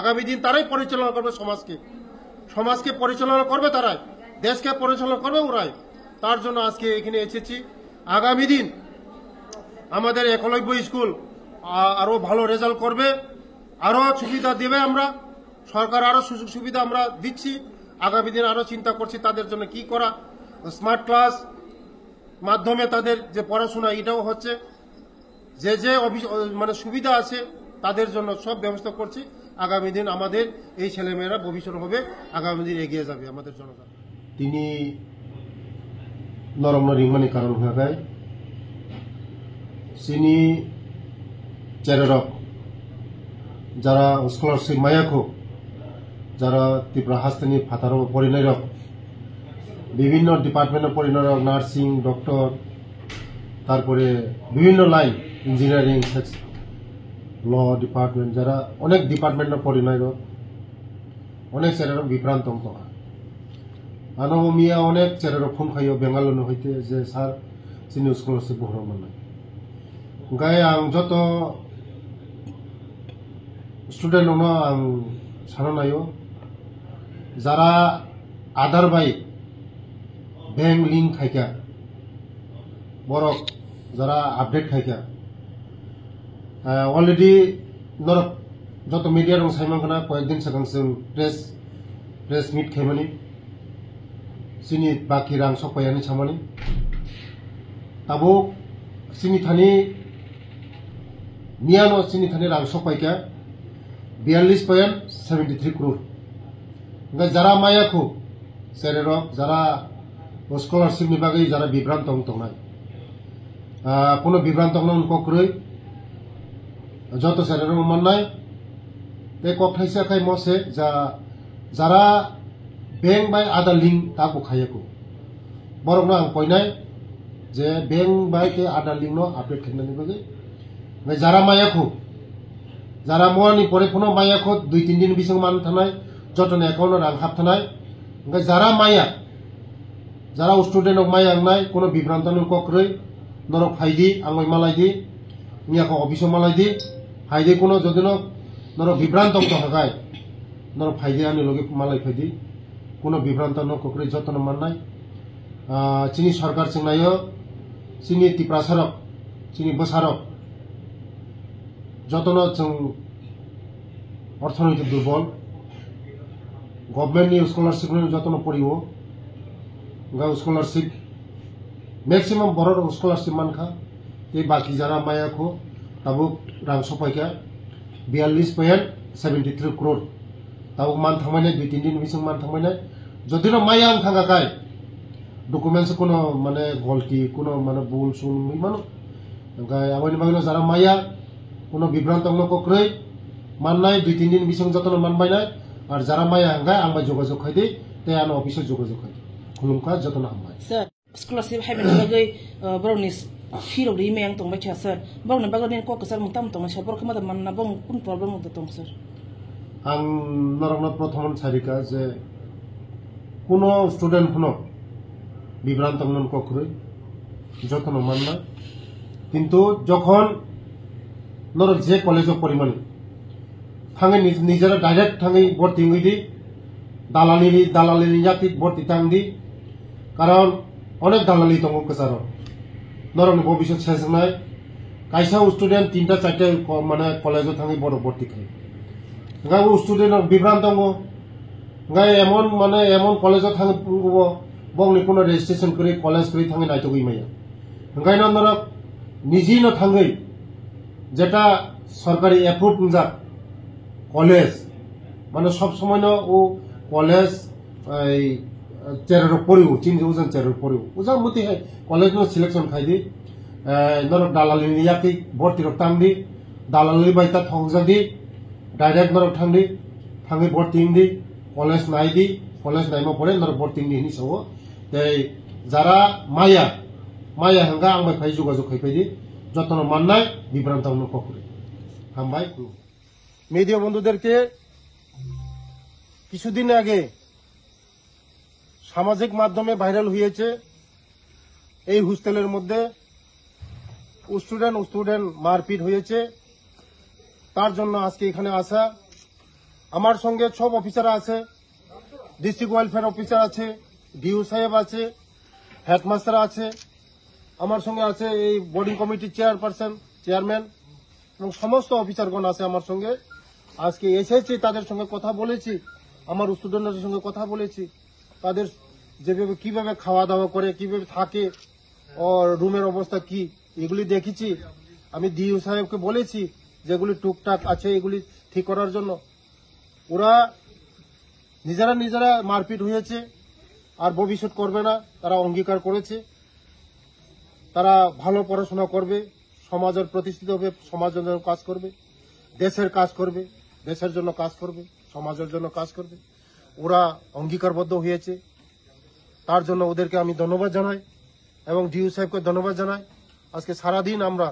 আগামী দিন তারাই পরিচালনা করবে সমাজকে পরিচালনা করবে তারাই দেশকে পরিচালনা করবে ওরাই তার জন্য আজকে এখানে এসেছি আগামী দিন আমাদের একলব্য স্কুল আরো ভালো রেজাল্ট করবে আরো সুবিধা দেবে আমরা সরকার আরো সুযোগ সুবিধা আমরা দিচ্ছি আগামী দিন আরো চিন্তা করছি তাদের জন্য কি করা স্মার্ট ক্লাস মাধ্যমে তাদের যে পড়াশোনা এটাও হচ্ছে, যে যে মানে সুবিধা আছে তাদের জন্য সব ব্যবস্থা করছি। আগামী দিন আমাদের এই ছেলেমেয়েরা ভবিষ্যৎ হবে, আগামী দিন এগিয়ে যাবে আমাদের জনগণ। তিনি নরম রিংমানি কারণ হয়ে গায় চিনি চেরক যারা স্কলারশিপ মায়াকো যারা ত্রিপুরা হাস্তানি ফাতার পরিণয়রক বিভিন্ন ডিপার্টমেন্টের পরিণয়রক নার্সিং ডক্টর তারপরে বিভিন্ন লাইন ইঞ্জিনিয়ারিং ল ডিপার্টমেন্ট যারা অনেক ডিপার্টমেন্টের পরিণয়রক অনেক চেরক বিভ্রান্ত হয় আনমিয়া অনেক চেরক ফোন খাইও বেঙ্গালুরু হইতে যে স্যার চিনি স্কলারশিপ বহর মানে গায়ে आं যত স্টুডেন্ট आं সানানাयो যারা আধার বাই ব্যাংক লিঙ্ক খাইকা বরক যারা আপডেট খাইকা অলরেডি নরক যত মিডিয়া রং সাইমাंगना কয়েকদিন सिगां जों प्रेस मिट खाइमानि सिनि बाकी रां सफायानि सामानि ताबो सिनि थानि मियानो सिनि थानि रां सफायका 42.73 करोड़ যারা মায়াখো সেরেরক যারা স্কলারশিপনি বাগै যারা বিভ্রান্ত দंनाय কোনো বিভ্রান্ত কক্রই যত সেরেরক মাননাय তে ককথাইসা খাই মসে যারা ব্যাংক বাই আধার লিঙ্ক তাকো খায়াকো বরংনা आं কইনাय যে ব্যাংক বাই কে আধার লিঙ্ক নো আপডেট খাইনাनि बागै যারা মায়াখো যারা মোয়ানি পরে কোনো মায়াখো 2-3 दिन बिसं मान थानाय যতন অ্যাকাউন্ট রাং হাবথানাय যারা মায়া যারা স্টুডেন্ট মায়া आंनाय কোনো বিভ্রান্ত কক্রই নরক ফাইদি आंगय मालायदि मियाखौ অফিস मालायदि फायदि কোনো যদিন নরক বিভ্রান্ত হগায় নরক ফাইদি आंनि लगे मालाय फायदि কোনো বিভ্রান্ত কক্রই যতন মাননাय চিনি সরকার চিংনাयो চিনি ত্রিপ্রাসারক চিনি বসারক যতন जों অর্থনৈতিক দুর্বল गवर्नमेंट स्कॉलरशिप जतन पड़ो स्कॉलरशिप मैक्सिमम बर स्कॉलरशिप मानखा ये बाकी जरा मायाखो तब रां सफायका 42.73 करोड़ तब मान थांबाय 2-3 दिन बिसं मान थांबाय जदिनो माया आं थांगाखाय डकुमेंट्स कोनो माने गलती कोनो माने भूल सुन मानो ओमफ्राय आबानि बागैनो जरा माया कोनो बिभ्रांत कक्रै माननाय 2-3 दिन बिसं जतन मानबायनाय और जरा माया हंगा आंबा जोगाजोग खायदि ते आनो ऑफिस जोगाजोग खायदि खुलुमखा जतन हामबाय सर स्कॉलरशिप हाइबेन बागै ब्राउनि फिरो रि मेंग तंबाय छ सर ब्राउनि बागै को कसर मुताम तंग छ बर खमा मानना बं कुन प्रॉब्लम होत तंग सर आं नरगना प्रथम सारिका जे कोनो स्टूडेंट फनो বিভ্রান্ত কক্রই যতন মাননা কিন্তু যখন নরক যে কলেজে পরিমাণে थांगे निजरा डायरेक्ट थांगे भर्ती हुई दालाली जाति भर्ती थांगी कारण अनेक दालाली दंग कसार नरम भविष्य सेजनाय कायसा स्टूडेंट 3-4 माने कलेज थांगे बर भर्ती खाई गाव स्टूडेंट विभ्रांत दंग गाय एमन माने एमन कलेज थांगे बंगनि कोनो रेजिस्ट्रेशन करी कलेज करी थांगे नायतो गइमाया गायना नरक निजिनो थांगे जेटा सरकारी एप्रुव जा कलेज माने सब समय ओ कलेज चेरर पड़ो 3,000 चेरर पड़ो उजा मते है कलेज नो सिलेक्शन खाइदि नरक दालाली याकि भर्ती रक तांगदि दालाली बायता थंगजादि डायरेक्ट नरक थांदि थांगे भर्ती हिंदि कलेज नायदि कलेज नायमा परे नरक भर्ती हिंदि सो ते जारा माया हंगा आंबाय फाय जोगाजोग खाइफायदि जतन माननाय बिभ्रांत कक्रै हामबाय मीडिया बंधुदेरके কিছুদিন আগে সামাজিক মাধ্যমে ভাইরাল হয়েছে এই হোস্টেলের মধ্যে স্টুডেন্ট মারপিট হয়েছে তার জন্য আজকে এখানে আসা আমার সঙ্গে সব অফিসার আছে ডিস্ট্রিক্ট ওয়েলফেয়ার অফিসার আছে ডিও সাহেব আছে হেডমাস্টার আছে আমার সঙ্গে আছে এই বোর্ডিং কমিটির চেয়ারম্যান এবং সমস্ত অফিসারগণ আছে আমার সঙ্গে আজকে এসেছি তাদের সঙ্গে কথা বলেছি আমার স্টুডেন্টদের সঙ্গে কথা বলেছি তাদের যেভাবে কিভাবে খাওয়া দাওয়া করে কিভাবে থাকে ও রুমের অবস্থা কি এগুলি দেখেছি আমি ডিও সাহেবকে বলেছি যেগুলি টুকটাক আছে এগুলি ঠিক করার জন্য ওরা নিজেরা মারপিট হয়েছে আর ভবিষ্যৎ করবে না তারা অঙ্গীকার করেছে তারা ভালো পড়াশোনা করবে সমাজের প্রতিষ্ঠিত হবে সমাজের জন্য কাজ করবে দেশের কাজ করবে দেশের জন্য কাজ করবে সমাজের জন্য কাজ করবে ওরা অঙ্গীকারবদ্ধ হয়েছে তার জন্য ওদেরকে আমি ধন্যবাদ জানাই এবং ডিও সাহেবকে ধন্যবাদ জানাই আজকে সারাদিন আমরা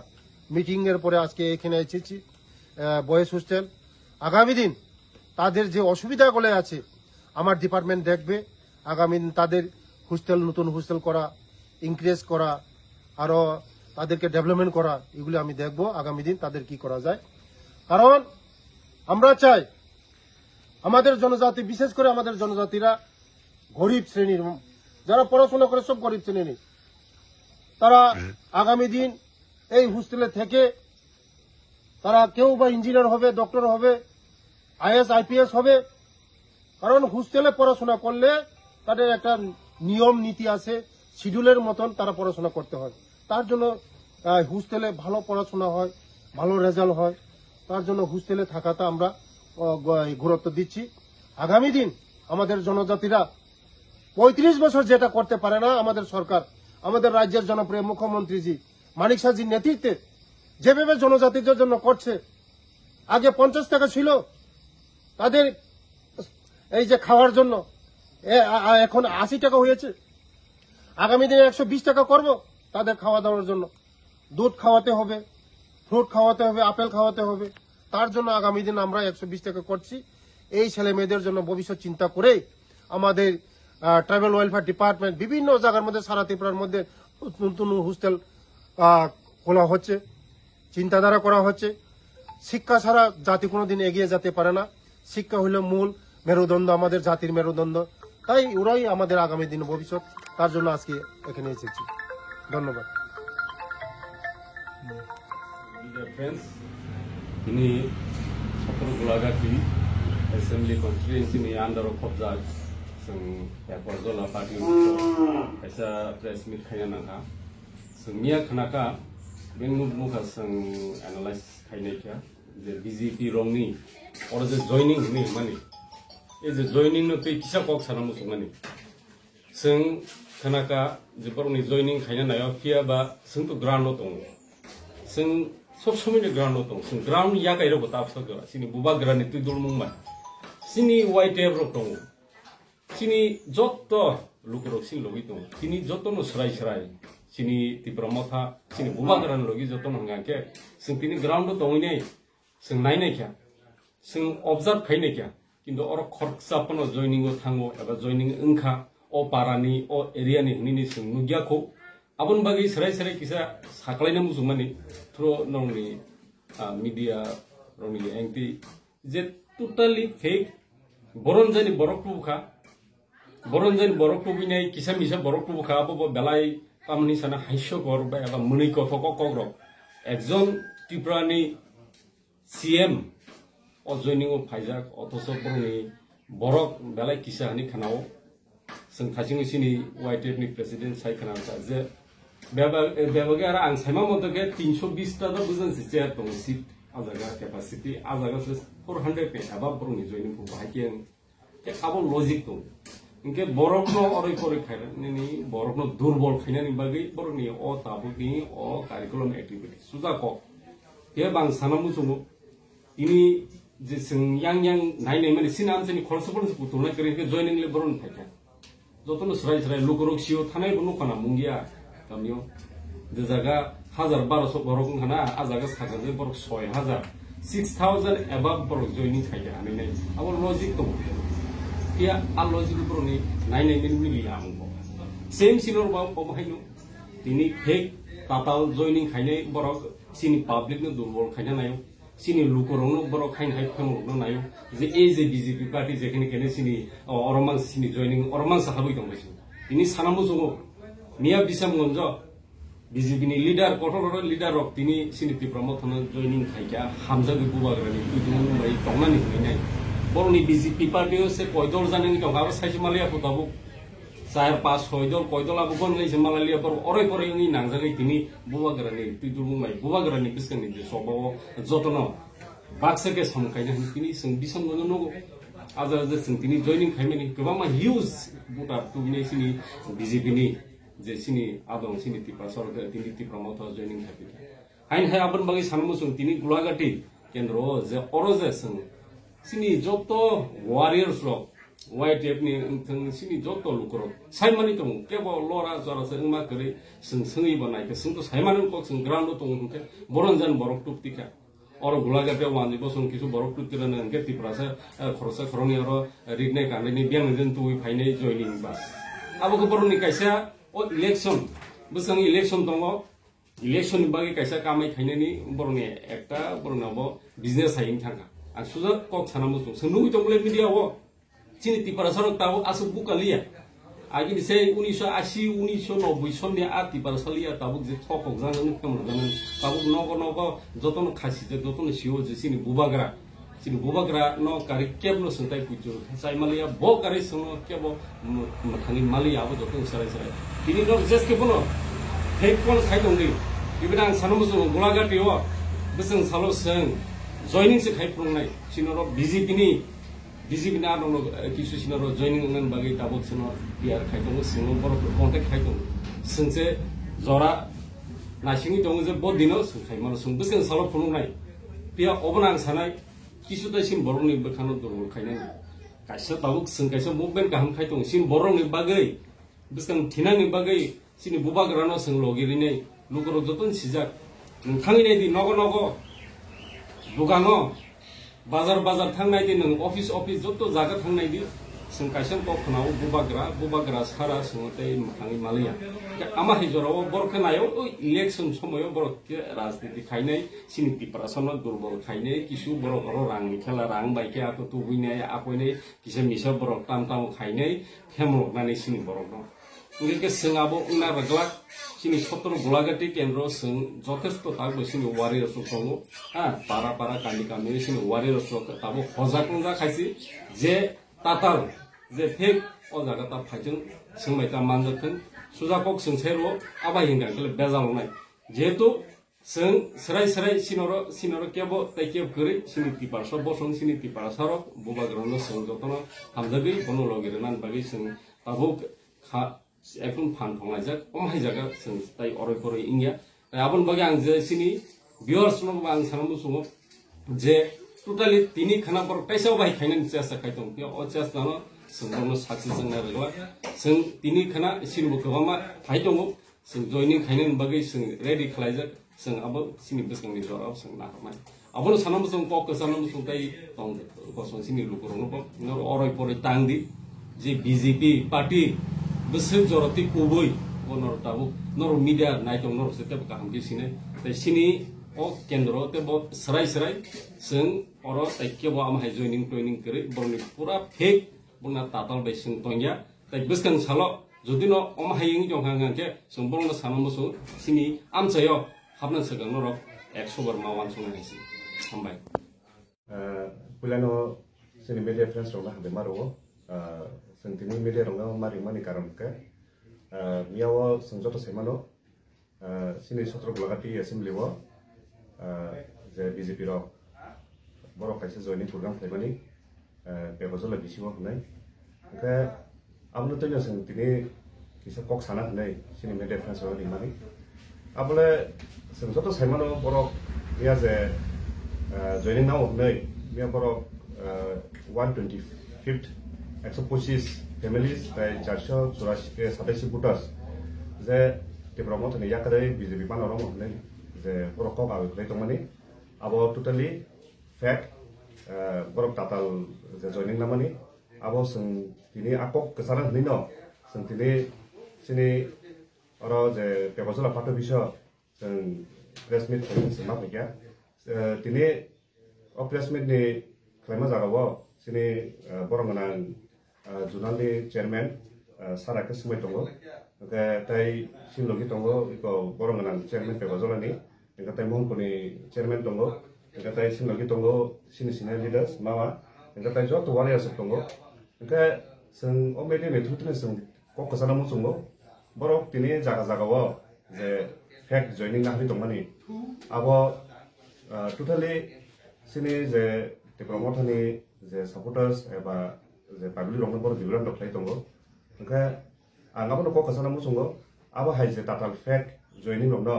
মিটিং এর পরে আজকে এখানে এসেছি বয়েজ হোস্টেল আগামী দিন তাদের যে অসুবিধাগুলো আছে আমার ডিপার্টমেন্ট দেখবে আগামী দিন তাদের হোস্টেল নতুন হোস্টেল করা ইনক্রিজ করা আরো তাদেরকে ডেভেলপমেন্ট করা এগুলি আমি দেখব আগামী দিন তাদের কি করা যায় কারণ আমরা চাই আমাদের জনজাতি বিশেষ করে আমাদের জনজাতিরা গরিব শ্রেণীর যারা পড়াশোনা করে সব গরিব শ্রেণীর তারা আগামী দিন এই হোস্টেলে থেকে তারা কেউ বা ইঞ্জিনিয়ার হবে ডক্টর হবে আইএস আইপিএস হবে কারণ হোস্টেলে পড়াশোনা করলে তাদের একটা নিয়ম নীতি আছে শিডিউলের মতন তারা পড়াশোনা করতে হয় তার জন্য হোস্টেলে ভালো পড়াশোনা হয় ভালো রেজাল্ট হয় তার জন্য হোস্টেলে থাকাটা আমরা গুরুত্ব দিচ্ছি আগামী দিন আমাদের জনজাতিরা ৩৫ বছর যেটা করতে পারে না আমাদের সরকার আমাদের রাজ্যের জনপ্রিয় মুখ্যমন্ত্রীজি মানিক সাহাজির নেতৃত্বে যেভাবে জনজাতিদের জন্য করছে আগে 50 টাকা ছিল তাদের এই যে খাওয়ার জন্য এখন 80 টাকা হয়েছে আগামী দিনে 120 টাকা করব তাদের খাওয়া দাওয়ার জন্য দুধ খাওয়াতে হবে ফ্রুট খাওয়াতে হবে আপেল খাওয়াতে হবে তার জন্য আগামী দিন আমরা 120 টাকা করছি এই ছেলে মেয়েদের জন্য ভবিষ্যৎ চিন্তা করে আমাদের ট্রাইবাল ওয়েলফেয়ার ডিপার্টমেন্ট বিভিন্ন জায়গার মধ্যে সারা ত্রিপুরার মধ্যে নতুন হোস্টেল খোলা হচ্ছে চিন্তাধারা করা হচ্ছে শিক্ষা ছাড়া জাতি কোনোদিন এগিয়ে যেতে পারে না শিক্ষা হলো মূল মেরুদণ্ড আমাদের জাতির মেরুদণ্ড তাই ওরাই আমাদের আগামী দিন ভবিষ্যৎ তার জন্য আজকে এখানে এসেছি ধন্যবাদ ini Satu Gulagati Assembly Constituency ni under of Kobzak Seng Porzola Party Esa press meet kaya naka Seng Mia Kanaka Ben Muka Seng analyze Kaineka the BJP wrong ni or the joining ni money is the joining no pay Kisha Cox Hanamus money Seng Kanaka the Borni joining Kaya Naya Pia ba Seng to Grand Lotong Seng So many ground lotong, sing ground yaga iro botap saga. Sini buba ground itu dulu mungma. Sini white table tong. Sini joto lukurok sini logi tong. Sini joto no serai. Sini tipromotha. Sini buba ground logi joto no ngake. Sing tini ground tong ini, sing naik kya. Sing observe kai kya. Kindo orang korksa pano joining o thango, aba joining engka, o parani, o area ni ini sing nugia ko. Abun bagi serai kisah saklainya musumani. Through normally media normally angti je totally fake boronjani borok tu binai kisah misa borok tu buka apa belai kamani sana haisyo kor ba apa muni ko foko kogro ekjon Triprani CM o joining o phaijak otoso boroni borok belai kisah ni khanao sing thajing sini white ethnic president sai khanao je Beberapa orang ang sama motor ke 320 tada bukan secara tongsit azaga capacity azaga 400 ke abang perlu ni joining pun bahagian ke abang logik tu Inke borok no orang korek kaya ni borok no durbol kaya ni bagi borok ni o tabu ni o curriculum activity sudah kok dia bang sana musuh ini jisung yang naik mana sinam sini konsepnya sebetulnya kerja ke joining le borok kaya Jotono serai lukurok siu tanai bunu kana mungia kamiyo jaga 1200 borok kana azaga sakaje borok 6000 6000 above borok joining kaya ani nei abor logic to kia a logic borok ni nai minuli amko same sinor ba pamahainu tini fake tatal joining khaine borok sini public no durbol khaina nayo sini lukurong no borok khain hai phamo no nayo je a BJP party jekhine kene sini oromang sini joining oromang sahabui tongbaisi ini sanamu jongo Mia bisa mengonjo BJP ni leader kotor leader rok tini sini promotion joining kaya Hamzah ke buah gerani itu mulai tongan ni ini. Baru ni BJP party se koidor jani ni tongkar saya cuma lihat tabu 4 5 6 dol koi dol abu gon lei Malaysia por orai pore ngi nangjagai tini bubagrani tidurumai bubagrani biskan ni sobo jotono baksake samkaina tini sing bisam gono nogo aja sing tini joining khaimani gobama huge buta tubini sini BJP ni je sini adong sini tipa sorga tini tipa moto joining khabi hain hai abon bagi sanmu sung tini gulagati kendro je oroje sing sini joto warriors ro white tape ni thang sini joto lukro saimani tong kebo lora jora se ma kare sing singi banai ke sing to saimanan ko sing ground tong ke boronjan borok tuptika oro gulagate wani bosong kisu borok tuptira nan ke tiprasa khorosa khoroni oro rigne kane ni biang den tu phaine joining bas abo ko boroni kaisa o election busang election tongo election bagi kaisa kamai khaine ni boroni ekta borona bo business hain thanga ang suja kok sanamu sunu tong le media wo sini tipara sarok tahu asuk buka liya agi ni sei 1980 1990 sonne a tipara salia tabuk je thokok jangan kamur jangan tabuk nogo jotono khasi je jotono siwo je sini bubagra no kari keblo sentai pujo sai malia bo kari sono kebo makhani malia abo jotono sarai tini no jes ke bono hek kon khai dong ni ibidang sanamu gulagati wo beseng salo seng joining se khai prungnai sinoro BJP na no kisu sinoro joining nan bagi tabuk sino biar khai dong singo bor contact khai dong sengse zora na singi dong je bo dino sung khai mano sung beseng salo prungnai pia obonang sanai kisu ta sin borong ni bekhano dorol khai nai kaisa tabuk sung kaisa movement kaham khai dong sin borong ni bagai beseng thina ni bagai sini bubagrano sung logiri nei lugoro joton sijak thangi nei di nogo dugano bazar thangnai di nang office joto jaga thangnai di sing kaisam ko khnaw bubagra sara sungte thangi malia ama hijoro borka nayo election somoyo borok rajniti khainai sini prasana durbol khainai kisu borok ro rang khela rang bai ke ato tu buinai apoine kisa misa borok tam khainai khemrok nani sini borok no ngike singabo una raglak sini sotro gulagati kendro sing jotesto tagbo sini warrior sukongo para kami sini warrior sok tabo hojakungja khaisi je tatal je fake o jaga ta phajung singmai ta manjathen sujakok sing sero aba hingang kele bezal nai jehetu sing serai sinoro kebo taikeb kuri sini tipar so bosong sini tipar sarok bubagrono sing jotono hamjagi bono logirenan bagi sing tabo kha ekun fan thonglajak omhai jaga sing tai oroi poroi ingya abon bagi ang je sini viewers no bang sanamu sungo je totally tini khana por kaisa bai khainan chesa khaitong pia o chas dano sungno sakse jangna regla sing tini khana sinbu kobama thaitong sing joining khainan bagi sing ready khlaijak sing abo sini besang ni jorau sing na mai abon sanamu sung ko sanamu sung tai tong ko song sini lukurong no oroi poroi tangdi je BJP party besar joroti kubui bonor tabu nor media naitong nor setiap kaham kisine te sini o kendro te bo serai sing oro taikye bo am hai joining kere borni pura fake bonna tatal be sing tongya te beskan salo jodino om hai ing jong hang ke sing borno sanam so sini am chayo habnan sagang nor 100 bar mawan sung hai sini sambai pulano sini media friends ro ha be maro sentini media ronga mani karam ke miawo sengjoto semano sini sotro gulagati assembly wo je BJP ro borok kaisa joining program khaibani bebazola bisiwo hnai ke amno tonya sentini kisa kok sana hnai sini media friends ro mani abole sengjoto semano borok ya je joining now hnai mia borok 125th 125 families by 484 ke 27 voters je te promote ne yakare BJP pan orang ne je poroko ba kle tomani abo totally fake borok tatal je joining namani abo sing tini akok kesaran nino sing tini sini oro je pebazola pato bisa sing press meet semak ya tini o press meet ni klema jagawo sini borongan Junali chairman saraka semai tongo, ke tai sinlogi tongo iko borongan chairman pebazolani, ke tai mongkoni chairman tongo, ke tai sinlogi tongo sini leaders mawa, ke tai jauh tu warriors tongo, ke seng omedi metutne seng kok kesana musungo borok tini jaga jaga wo je fake joining na hari tongmani abo totally sini je the promoter ni je supporters eba je public rong bor biburan dok lai tongo engka angabo no kok kesana musungo abo hai je total fake joining rong no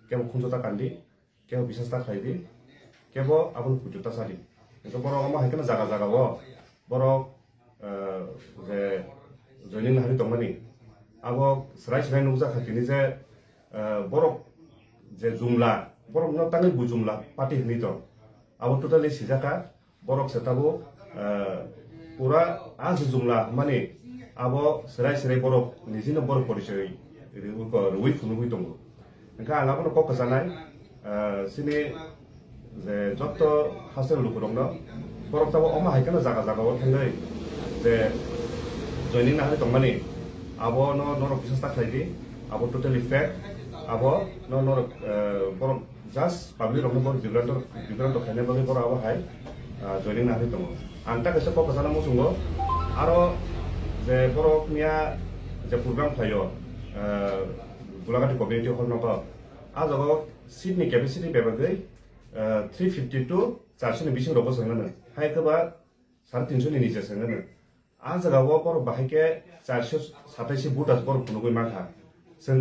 kebo khunjota kandi kebo bisasta khaidi kebo abun pujuta sari engka borok ama hai kana jaga jaga wo borok je joining na hari tongmani abo serai serai nungsa khatini je borok je jumla borok no tangi bu jumla pati hni to abo totally sijaka borok setabo pura az jumla mane abo serai serai borok nijino borok porisoy ko rui phunu hui tongo engka angabo no kok kasanai sini je jotto hostel lukurong no borok tabo oma haikana jaga jaga wo thangai je joining na hari tongmani abo no norok bisasta khaidi abo totally fake abo no norok borok just public rong bor bibrant khane bagi bor abo hai joining na hari tongo anta kese kok kasana musungo aro je borok nia je program khayo gulagati community hall no ko ajogo Sydney capacity bebagai 350 to 400 ni bising robo sangana hai kaba 350 ni nije sangana Ajgaon बर बाहायके 427 बुटास बर खुनुगै माखा जों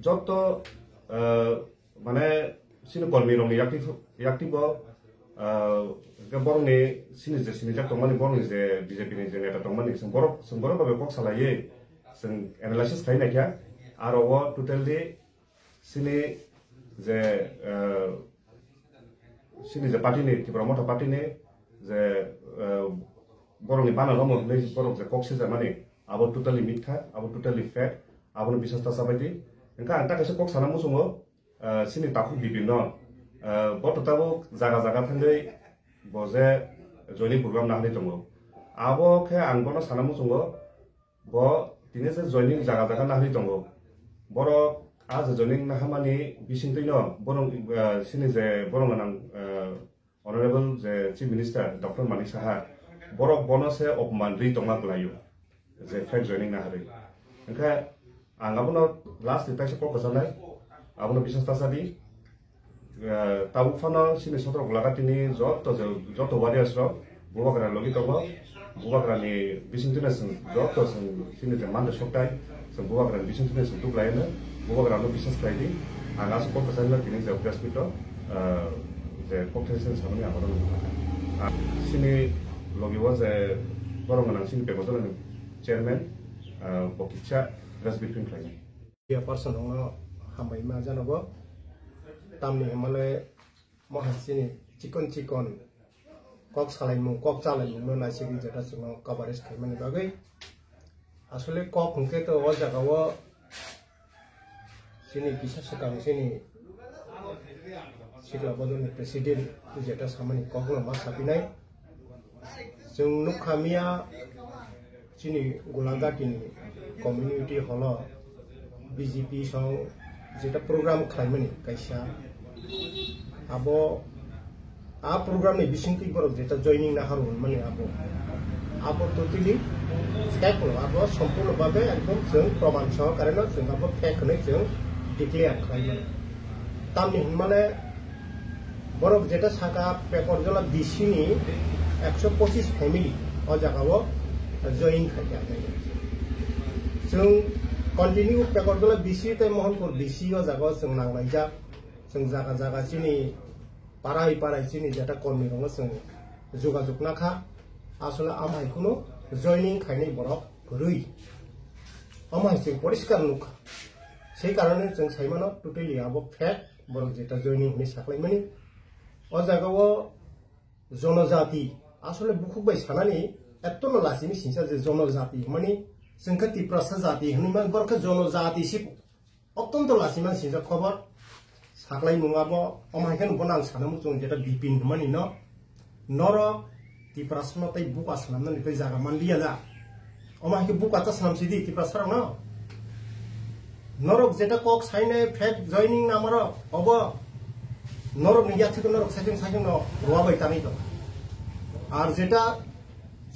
जत माने सिनि कर्मी रंनि active बरनि सिनि जे सिनि जाक तंमानि बरनि जे बीजेपी नि जे नेता तंमानि जों बर बाबे कक सालायै जों एनालाइसिस खायनायखा आरो व टोटली सिनि जे पार्टीनि त्रिपुरा मथा पार्टीनि जे borong ni bana romo nei borong je kokse jamani abo totally mitha abo totally fake abo no bisasta sabaidi engka anta kase kok sana musungo sini taku bibinno boto tabo jaga jaga thangai boje joining program na hani tongo abo khe angbono sana musungo bo tine je joining jaga jaga na hani tongo boro az joining na hamani bisingtoino borong sini je borong nang honorable je chief minister dr manik saha borok bonose opman ri tonga klayo je fake joining na hari engka angabono last detail se kok sanai abono bisasta sadi tabu fano sini sotro gulagatini joto warriors ro bubakra logi togo bubakra ni bisingtune sen joto sen sini je mande soktai sen bubakra bisingtune sen tu klaina bubakra no bisas klaidi anga se kok sanai kini je hospital je population samani abono sini logi was a borong nang sing pegotola chairman bokicha ras between training dia person no hambai ma janobo tamni male mohasini chikon kok salai mu kok chalai mu na sigi jeta suno coverage khaimani bagai asole kok hungke to o jaga wo sini bisa sekali sini sikla bodoni presiden jeta samani kok no mas sapinai जों नुखामिया चिनि गुलागाटिनि community hall BJP सौ जेटा programme खालामनि कायसा आबो आ programme नि बिसिंति बरक जेटा joining ना हारुन माने आबो totally fake आबो सम्पूर्ण भाबे एकदम जों प्रमाण सहकारे जों आबो फेक नै जों डिक्लेयार खालामनि तामनि माने बरक जेटा साका पेपर जला बिसिनि 125 family or jagawo join khaja जों कंटिन्यू पेगरदला बिसि ते मोहनपुर बिसि ओ जागा जों नांलायजा जों जागा जागा सिनि पाराय सिनि जेटा कर्मी रंग जों जोगाजोग नाखा आसले आमाय कुनो जॉइनिंग खायनै बरक रुई आमाय जों परिष्कार नुखा সেই কারণে जों साइमानो टोटली आबो फेक बरक जेटा जॉइनिंग नि साख्लायमानि ओ जागाwo जनजाति आसले बुखुबाय सानानि एत्तनो लासिनि सिंसा जे जनजाति माने जोंखा तिप्रासा जाति हनिमा बरखा जनजाति सिप अत्यन्त लासिमा सिंसा खबर साख्लाय मुङाबो अमायखन बनां सानामु जों जेटा बिपिन मानि न नर तिप्रासनो तै बुका सानामनि तै जागा मानलिया जा अमायखे बुका त सामसिदि तिप्रासा न नरक जेटा कक साइने फेक जॉइनिंग नामर अब नरक नि याथिको नरक साइजों न रुवाबाय तानि दं आर जेटा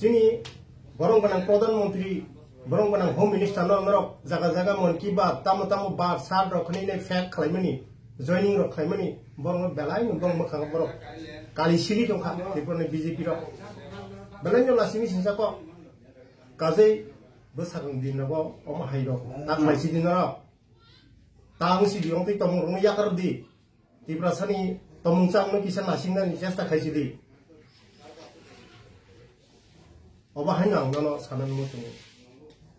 जोंनि बरं गोनां प्रधानमन्त्री Borong banang home minister no ngrok jaga mon ki ba tamu ba sad rok ni ne fake khlaimani joining rok khlaimani borong belai borong makhang borok kali sili dong kha Tripura ni BJP rok belai no lasimi sinsa ko kazai besakang din rok oma hai rok tak mai si din rok tang si di ong ti tomong rong yakar di Tripura sani tomong chang no kisan lasing na ni chesta khai si di oba hai nang no sanan mo tu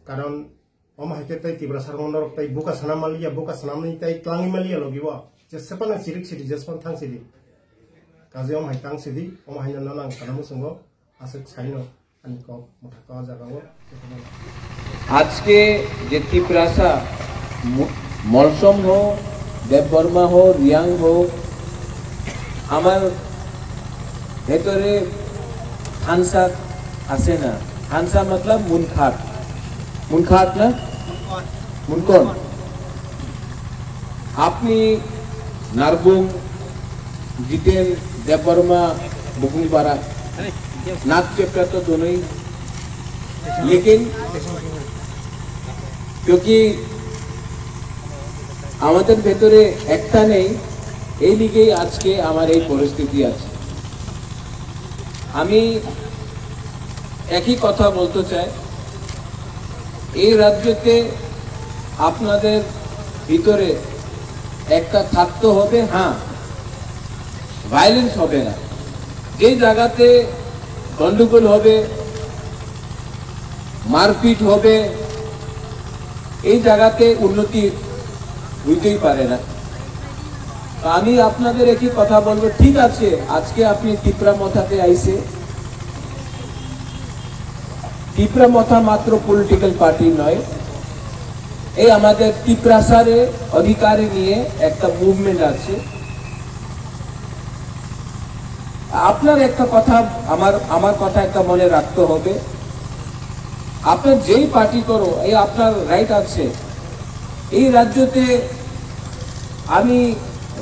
karon oma hake tai Tripura sarmon rok tai buka sanamalia buka sanamni tai tlangi malia logiwa je sepana sirik sidi jespan thang sidi kaje om hai tang sidi om hai nan nang kanamu sungo asik saino ani ko motaka jagawo আজকে যে ত্রিপুরাসা মলসম হো দেববর্মা হো রিয়াং হো আমার ভেতরে হানসা আছে না হানসা মতলব মুনখাট না মুনকন আপনি নারবুং जितेन देवबर्मा बुकुंगपारा नाथ चैप्टर तो दोनों ही लेकिन क्योंकि আমাদের ভেতরে একটা নেই এই লিগেই আজকে আমার এই পরিস্থিতি আছে আমি একই কথা বলতে চাই এই রাজ্যতে আপনাদের ভিতরে একটা থাকতে হবে হ্যাঁ ভায়োলেন্স হবে না যে জায়গাতে গন্ডগোল হবে মারপিট হবে এই জায়গাতে উন্নতি হইতেই পারে না আমি আপনাদের একই কথা বলবো ঠিক আছে আজকে আপনি ত্রিপুরা মথাতে আইছে ত্রিপুরা মথা মাত্র পলিটিক্যাল পার্টি নয় এই আমাদের ত্রিপুরাসারে অধিকারে নিয়ে একটা মুভমেন্ট আছে আপনার একটা কথা আমার কথা একটা মনে রাখতে হবে আপনার যেই পার্টি করো এই আপনার রাইট আছে এই রাজ্যতে আমি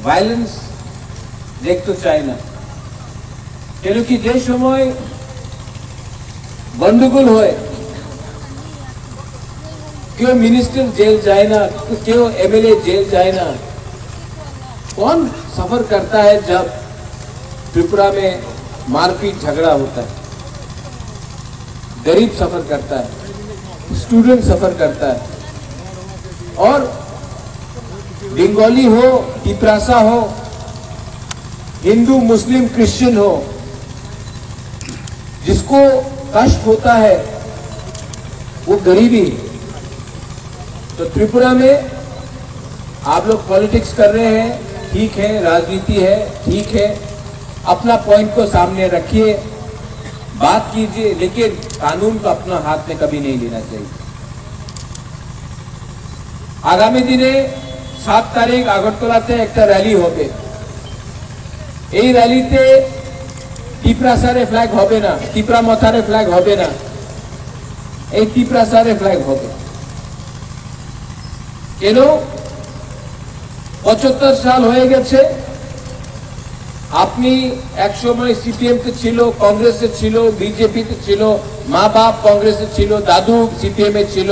ভায়োলেন্স দেখতে চাই না কেন কি যে সময় গন্ডগোল হয় কেউ মিনিস্টার जेल जाए ना কেউ एमएलए जेल जाए ना कौन सफर करता है जब त्रिपुरा में मारपीट झगड़ा होता है गरीब सफर करता है स्टूडेंट सफर करता है और बंगाली हो टिपरासा हो हिंदू मुस्लिम क्रिश्चियन हो जिसको कष्ट होता है वो गरीबी तो त्रिपुरा में आप लोग पॉलिटिक्स कर रहे हैं ठीक है राजनीति है ठीक है अपना पॉइंट को सामने रखिए बात कीजिए लेकिन कानून को अपना हाथ में कभी नहीं लेना चाहिए आगामी दिने 7 तारीख আগরতলাতে একটা র্যালি হবে এই র্যালিতে ত্রিপুরাসারে ফ্ল্যাগ হবে না ত্রিপুরা মথারে ফ্ল্যাগ হবে না এই ত্রিপুরাসারে ফ্ল্যাগ হবে কেন 75 সাল হয়ে গেছে আপনি এক সময় সিপিএম তে ছিল কংগ্রেসে ছিল বিজেপি তে ছিল মা বাপ কংগ্রেসে ছিল দাদু সিপিএম এ ছিল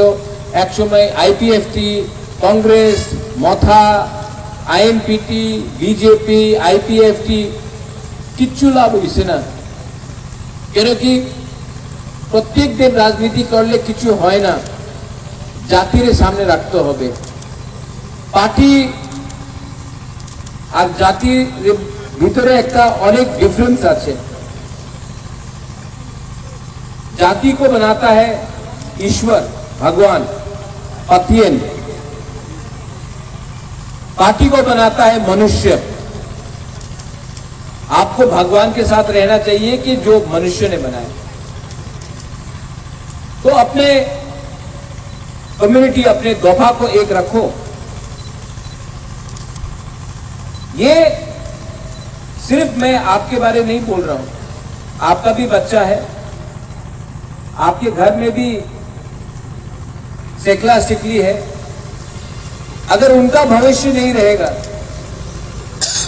এক সময় আইপিএফটি কংগ্রেস মথা আইএনপিটি বিজেপি আইপিএফটি কিচ্ছু লাভ হইছে না কেন কি প্রত্যেক দিন রাজনীতি করলে কিছু হয় না জাতির সামনে রাখতে হবে পার্টি আর জাতির ভিতরে একটা অনেক ডিফারেন্স আছে जाति को बनाता है ईश्वर भगवान पतियन पार्टी को बनाता है मनुष्य आपको भगवान के साथ रहना चाहिए कि जो मनुष्य ने बनाया तो अपने कम्युनिटी अपने दोफा को एक रखो ये सिर्फ मैं आपके बारे नहीं बोल रहा हूं आपका भी बच्चा है आपके घर में भी सेकला सिकली है अगर उनका भविष्य नहीं रहेगा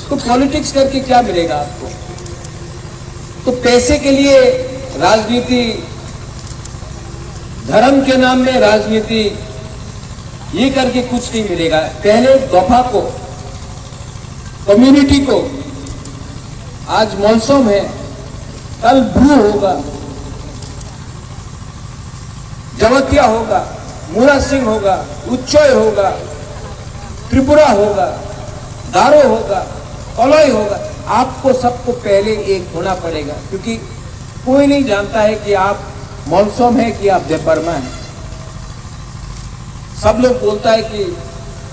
तो पॉलिटिक्स करके क्या मिलेगा आपको तो पैसे के लिए राजनीति धर्म के नाम में राजनीति ये करके कुछ नहीं मिलेगा। पहले दफा को, कम्युनिटी को, आज मौसम है, कल भू होगा, जवतिया होगा, मूरा सिंह होगा, उच्चय होगा, त्रिपुरा होगा, गारो होगा, कलई होगा। आपको सबको पहले एक होना पड़ेगा, क्योंकि कोई नहीं जानता है कि आप मौसम है कि आप देपरमा है। सब लोग बोलता है कि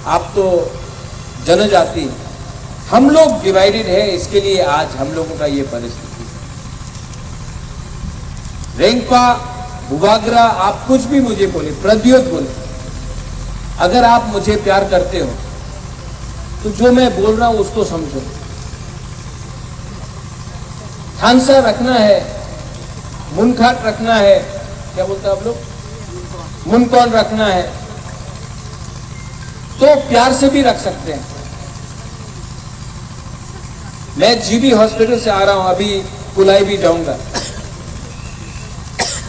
आप तो जनजाति हैं। हम लोग डिवाइडेड है, इसके लिए आज हम लोगों का ये परिस्थिति है। रेंगपा, बुबागरा, आप कुछ भी मुझे बोले, प्रद्योत बोले, अगर आप मुझे प्यार करते हो तो जो मैं बोल रहा हूं उसको समझो। थानसा रखना है, मुनखाट रखना है, क्या बोलते हैं आप लोग, मुनकौन रखना है तो प्यार से भी रख सकते हैं। मैं जीबी हॉस्पिटल से आ रहा हूं, अभी कुलाई भी जाऊंगा।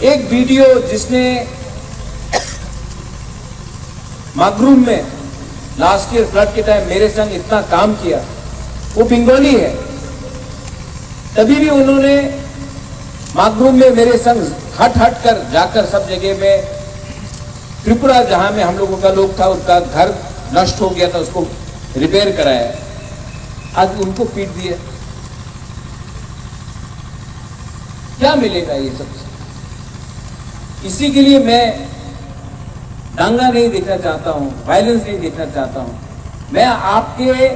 एक वीडियो जिसने मागरूम में लास्ट ईयर फ्लड के टाइम मेरे संग इतना काम किया, वो बंगाली है। तभी भी उन्होंने मागरूम में मेरे संग हट हट कर जाकर सब जगह में, त्रिपुरा जहां में हम लोगों का लोग था, उसका घर नष्ट हो गया था, उसको रिपेयर कराया। आज उनको पीट दिया, क्या मिलेगा ये सब? इसी के लिए मैं दंगा नहीं देखना चाहता हूं, वायलेंस नहीं देखना चाहता हूं। मैं आपके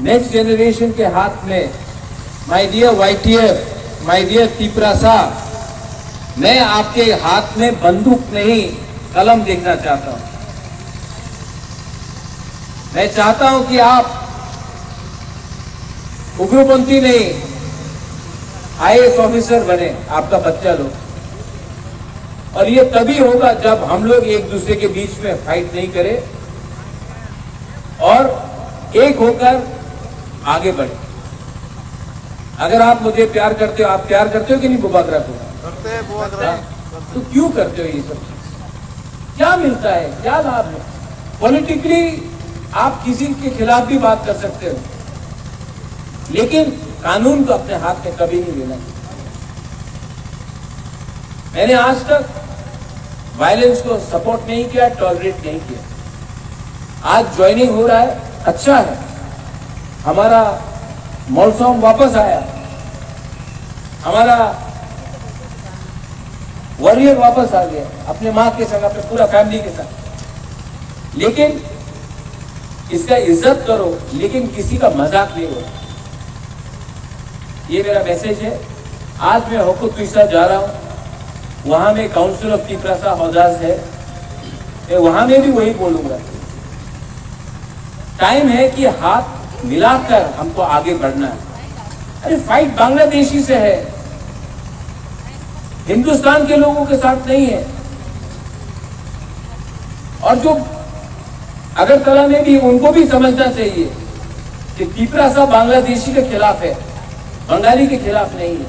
नेक्स्ट जनरेशन के हाथ में, my dear YTF, my dear Tiprasa, मैं आपके हाथ में बंदूक नहीं कलम देखना चाहता हूं। मैं चाहता हूं कि आप उग्रपंथी नहीं, IAS ऑफिसर बने आपका बच्चा लोग। और ये तभी होगा जब हम लोग एक दूसरे के बीच में फाइट नहीं करें और एक होकर आगे बढ़े। अगर आप मुझे प्यार करते हो, आप प्यार करते हो कि नहीं बुबागरा को? करते हैं बुबागरा। तो क्यों करते हो ये सब चीज? क्या मिलता है, क्या लाभ है? पॉलिटिकली आप किसी के खिलाफ भी बात कर सकते हो, लेकिन कानून को अपने हाथ में कभी नहीं लेना चाहिए। मैंने आज तक वायलेंस को सपोर्ट नहीं किया, टॉलरेट नहीं किया। आज ज्वाइनिंग हो रहा है, अच्छा है, हमारा मौसम वापस आया, हमारा वॉरियर वापस आ गया, अपने मां के संग, अपने पूरा फैमिली के साथ। लेकिन इसका इज्जत करो, लेकिन किसी का मजाक नहीं हो। ये मेरा मैसेज है। आज मैं होको तुइसा जा रहा हूं, वहां में काउंसिल ऑफ तिपरासा हौदास है, मैं वहां में भी वही बोलूंगा। टाइम है कि हाथ मिलाकर हमको आगे बढ़ना है। अरे फाइट बांग्लादेशी से है, हिंदुस्तान के लोगों के साथ नहीं है। और जो अगरतला में भी, उनको भी समझना चाहिए कि तिपरासा बांग्लादेशी के खिलाफ है, बंगाली के खिलाफ नहीं है।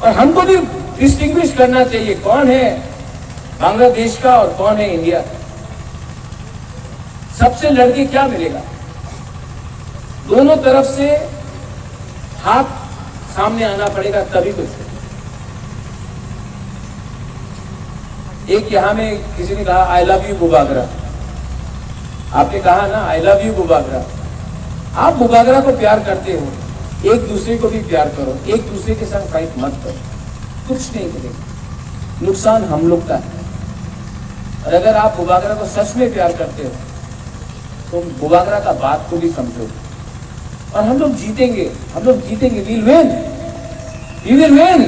और हमको भी डिस्टिंग्विश करना चाहिए कौन है बांग्लादेश का और कौन है इंडिया। सबसे लड़के क्या मिलेगा? दोनों तरफ से हाथ सामने आना पड़ेगा, तभी कुछ। एक यहां में किसी ने कहा आई लव यू बुबागरा, आपने कहा ना आई लव यू बुबागरा। आप बुबागरा को प्यार करते हो, एक दूसरे को भी प्यार करो, एक दूसरे के साथ फाइट मत करो, कुछ नहीं करेगा, नुकसान हम लोग का है। और अगर आप बुबागरा को सच में प्यार करते हो तो बुबागरा का बात को भी समझो। और हम लोग जीतेंगे, हम लोग जीतेंगे, वी विल विन।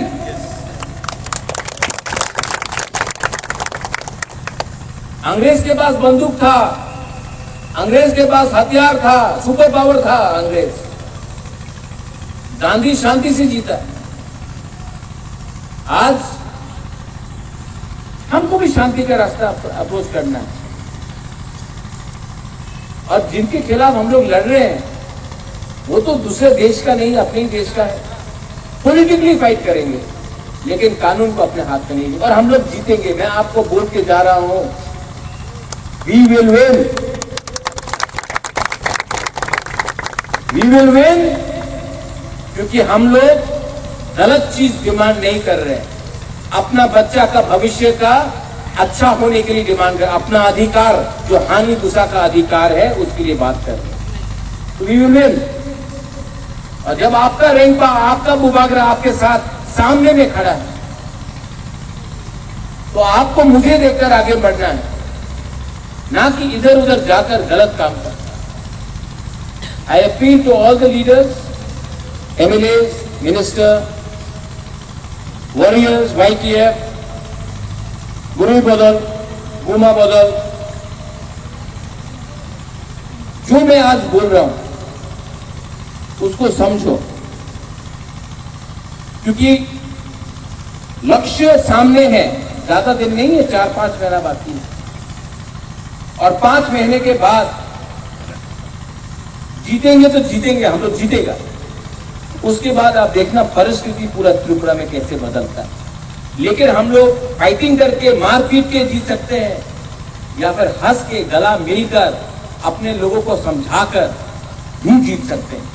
अंग्रेज के पास बंदूक था, अंग्रेज के पास हथियार था, सुपर पावर था अंग्रेज। गांधी शांति से जीता। आज हमको भी शांति का रास्ता अप्रोच करना है। और जिनके खिलाफ हम लोग लड़ रहे हैं वो तो दूसरे देश का नहीं, अपने ही देश का है। पॉलिटिकली फाइट करेंगे, लेकिन कानून को अपने हाथ में नहीं लिया। और हम लोग जीतेंगे। मैं आपको बोल के जा रहा हूं, we will win, we will win, क्योंकि हम लोग गलत चीज डिमांड नहीं कर रहे हैं। अपना बच्चा का भविष्य का अच्छा होने के लिए डिमांड कर, अपना अधिकार जो हानि दूसरा का अधिकार है उसके लिए बात कर रहे हैं। तो वी विल विन। और जब आपका रैंक आपका बुबागरा आपके साथ सामने में खड़ा है, तो आपको मुझे देखकर आगे बढ़ना है, ना कि इधर उधर जाकर गलत काम करना। I appeal to all the leaders, MLAs, minister, warriors, YTF, गुरु बदल, गुमा बदल, जो मैं आज बोल रहा हूं उसको समझो, क्योंकि लक्ष्य सामने है। ज्यादा दिन नहीं है, 4-5 महीना बाकी है, और 5 महीने के बाद जीतेंगे तो जीतेंगे, हम लोग जीतेगा। उसके बाद आप देखना परिस्थिति पूरा त्रिपुरा में कैसे बदलता है। लेकिन हम लोग फाइटिंग करके मार पीट के जीत सकते हैं, या फिर हंस के गला मिलकर अपने लोगों को समझाकर भी जीत सकते हैं।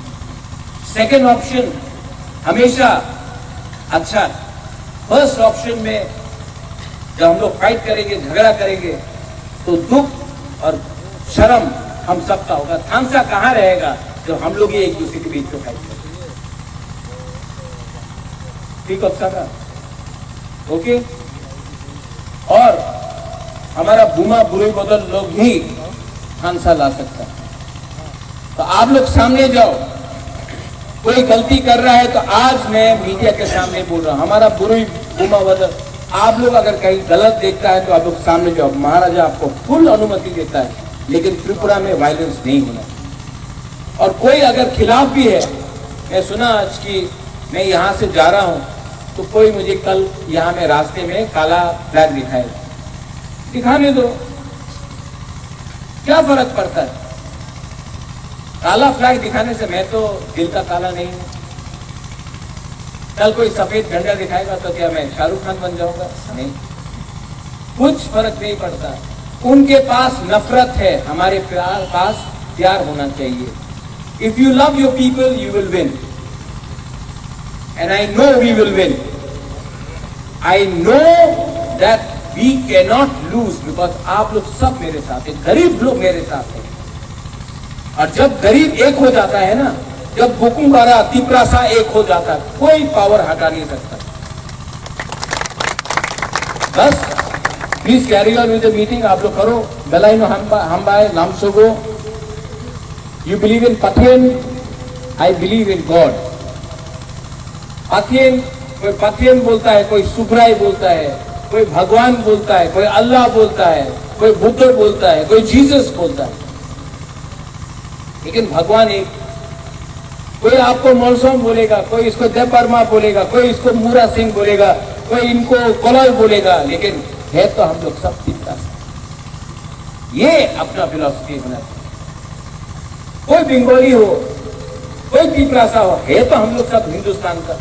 सेकेंड ऑप्शन हमेशा अच्छा। फर्स्ट ऑप्शन में जब हम लोग फाइट करेंगे, झगड़ा करेंगे, तो दुख और शर्म हम सबका होगा। थामसा कहां रहेगा जब हम लोग ही एक दूसरे के बीच में फाइट करेंगे। ठीक है, ओके। और हमारा बुमा बुरे बदल लोग ही थामसा ला सकता है। तो आप लोग सामने जाओ। कोई गलती कर रहा है तो आज मैं मीडिया के सामने बोल रहा हूं, हमारा बुरी बुमा बदल, आप लोग अगर कहीं गलत देखता है तो आप लोग सामने जाओ। महाराजा आपको फुल अनुमति देता है, लेकिन त्रिपुरा में वायलेंस नहीं होना। और कोई अगर खिलाफ भी है, मैं सुना आज कि मैं यहां से जा रहा हूं तो कोई मुझे कल यहां में रास्ते में काला फ्लैग दिखाएगा, दिखाने दो, क्या फर्क पड़ता है। काला फ्लैग दिखाने से मैं तो दिल का काला नहीं हूं। कल कोई सफेद झंडा दिखाएगा तो क्या मैं शाहरुख खान बन जाऊंगा? नहीं, कुछ फर्क नहीं पड़ता। उनके पास नफरत है, हमारे पास प्यार होना चाहिए। If you love your people you will win, and I know we will win. I know that we can not lose, because आप लोग सब मेरे साथ हैं, गरीब लोग मेरे साथ हैं। और जब गरीब एक हो जाता है ना, जब बुकुंगारा तिपरासा एक हो जाता है, कोई पावर हटा नहीं सकता। बस please carry on with the meeting. आप लोग करो। बेलाइनो हम्बाय नामसोगो। You believe in Pathian, I believe in God. Pathian, कोई पथियन बोलता है, कोई सुब्राई बोलता है, कोई भगवान बोलता है, कोई अल्लाह बोलता है, कोई बुद्ध बोलता है, कोई जीसस बोलता है, लेकिन भगवान एक। कोई आपको मोलसोम बोलेगा, कोई इसको देवबर्मा बोलेगा, कोई इसको मूरा सिंह बोलेगा, कोई इनको कोलॉय बोलेगा, लेकिन है तो हम लोग सब तिपरासा। ये अपना फिलॉसफी होना चाहिए। कोई बंगाली हो, कोई तिपरासा हो, है तो हम लोग सब हिंदुस्तान का।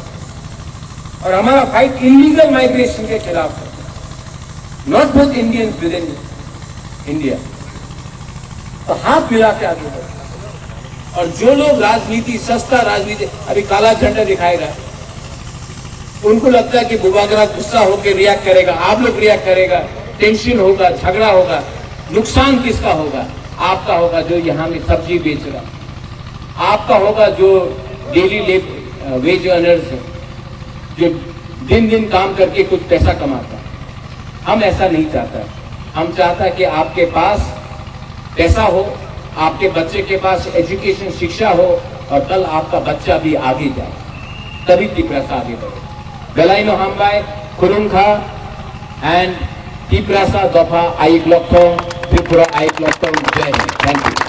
और हमारा फाइट इलीगल माइग्रेशन के खिलाफ है, not with Indians with in India. तो हाथ मिला के आगे बढ़ो। और जो लोग राजनीति, सस्ता राजनीति, अभी काला झंडा दिखाएगा, उनको लगता है कि बुबागरा गुस्सा होकर रिएक्ट करेगा, आप लोग रिएक्ट करेगा, टेंशन होगा, झगड़ा होगा। नुकसान किसका होगा? आपका होगा जो यहाँ में सब्जी बेच रहा, आपका होगा जो डेली वेज अर्नर्स है, जो दिन दिन काम करके कुछ पैसा कमाता है। हम ऐसा नहीं चाहता। हम चाहता है कि आपके पास पैसा हो, आपके बच्चे के पास एजुकेशन, शिक्षा हो, और कल आपका बच्चा भी आगे जाए, तभी तिपरासा आगे बढ़े। बेलाइनो हम्बाय खुरुंखा एंड तिपरासा दफा आइक लक्ष्य त्रिपुरा आइक लक्ष्य। जय हिंद। Thank you.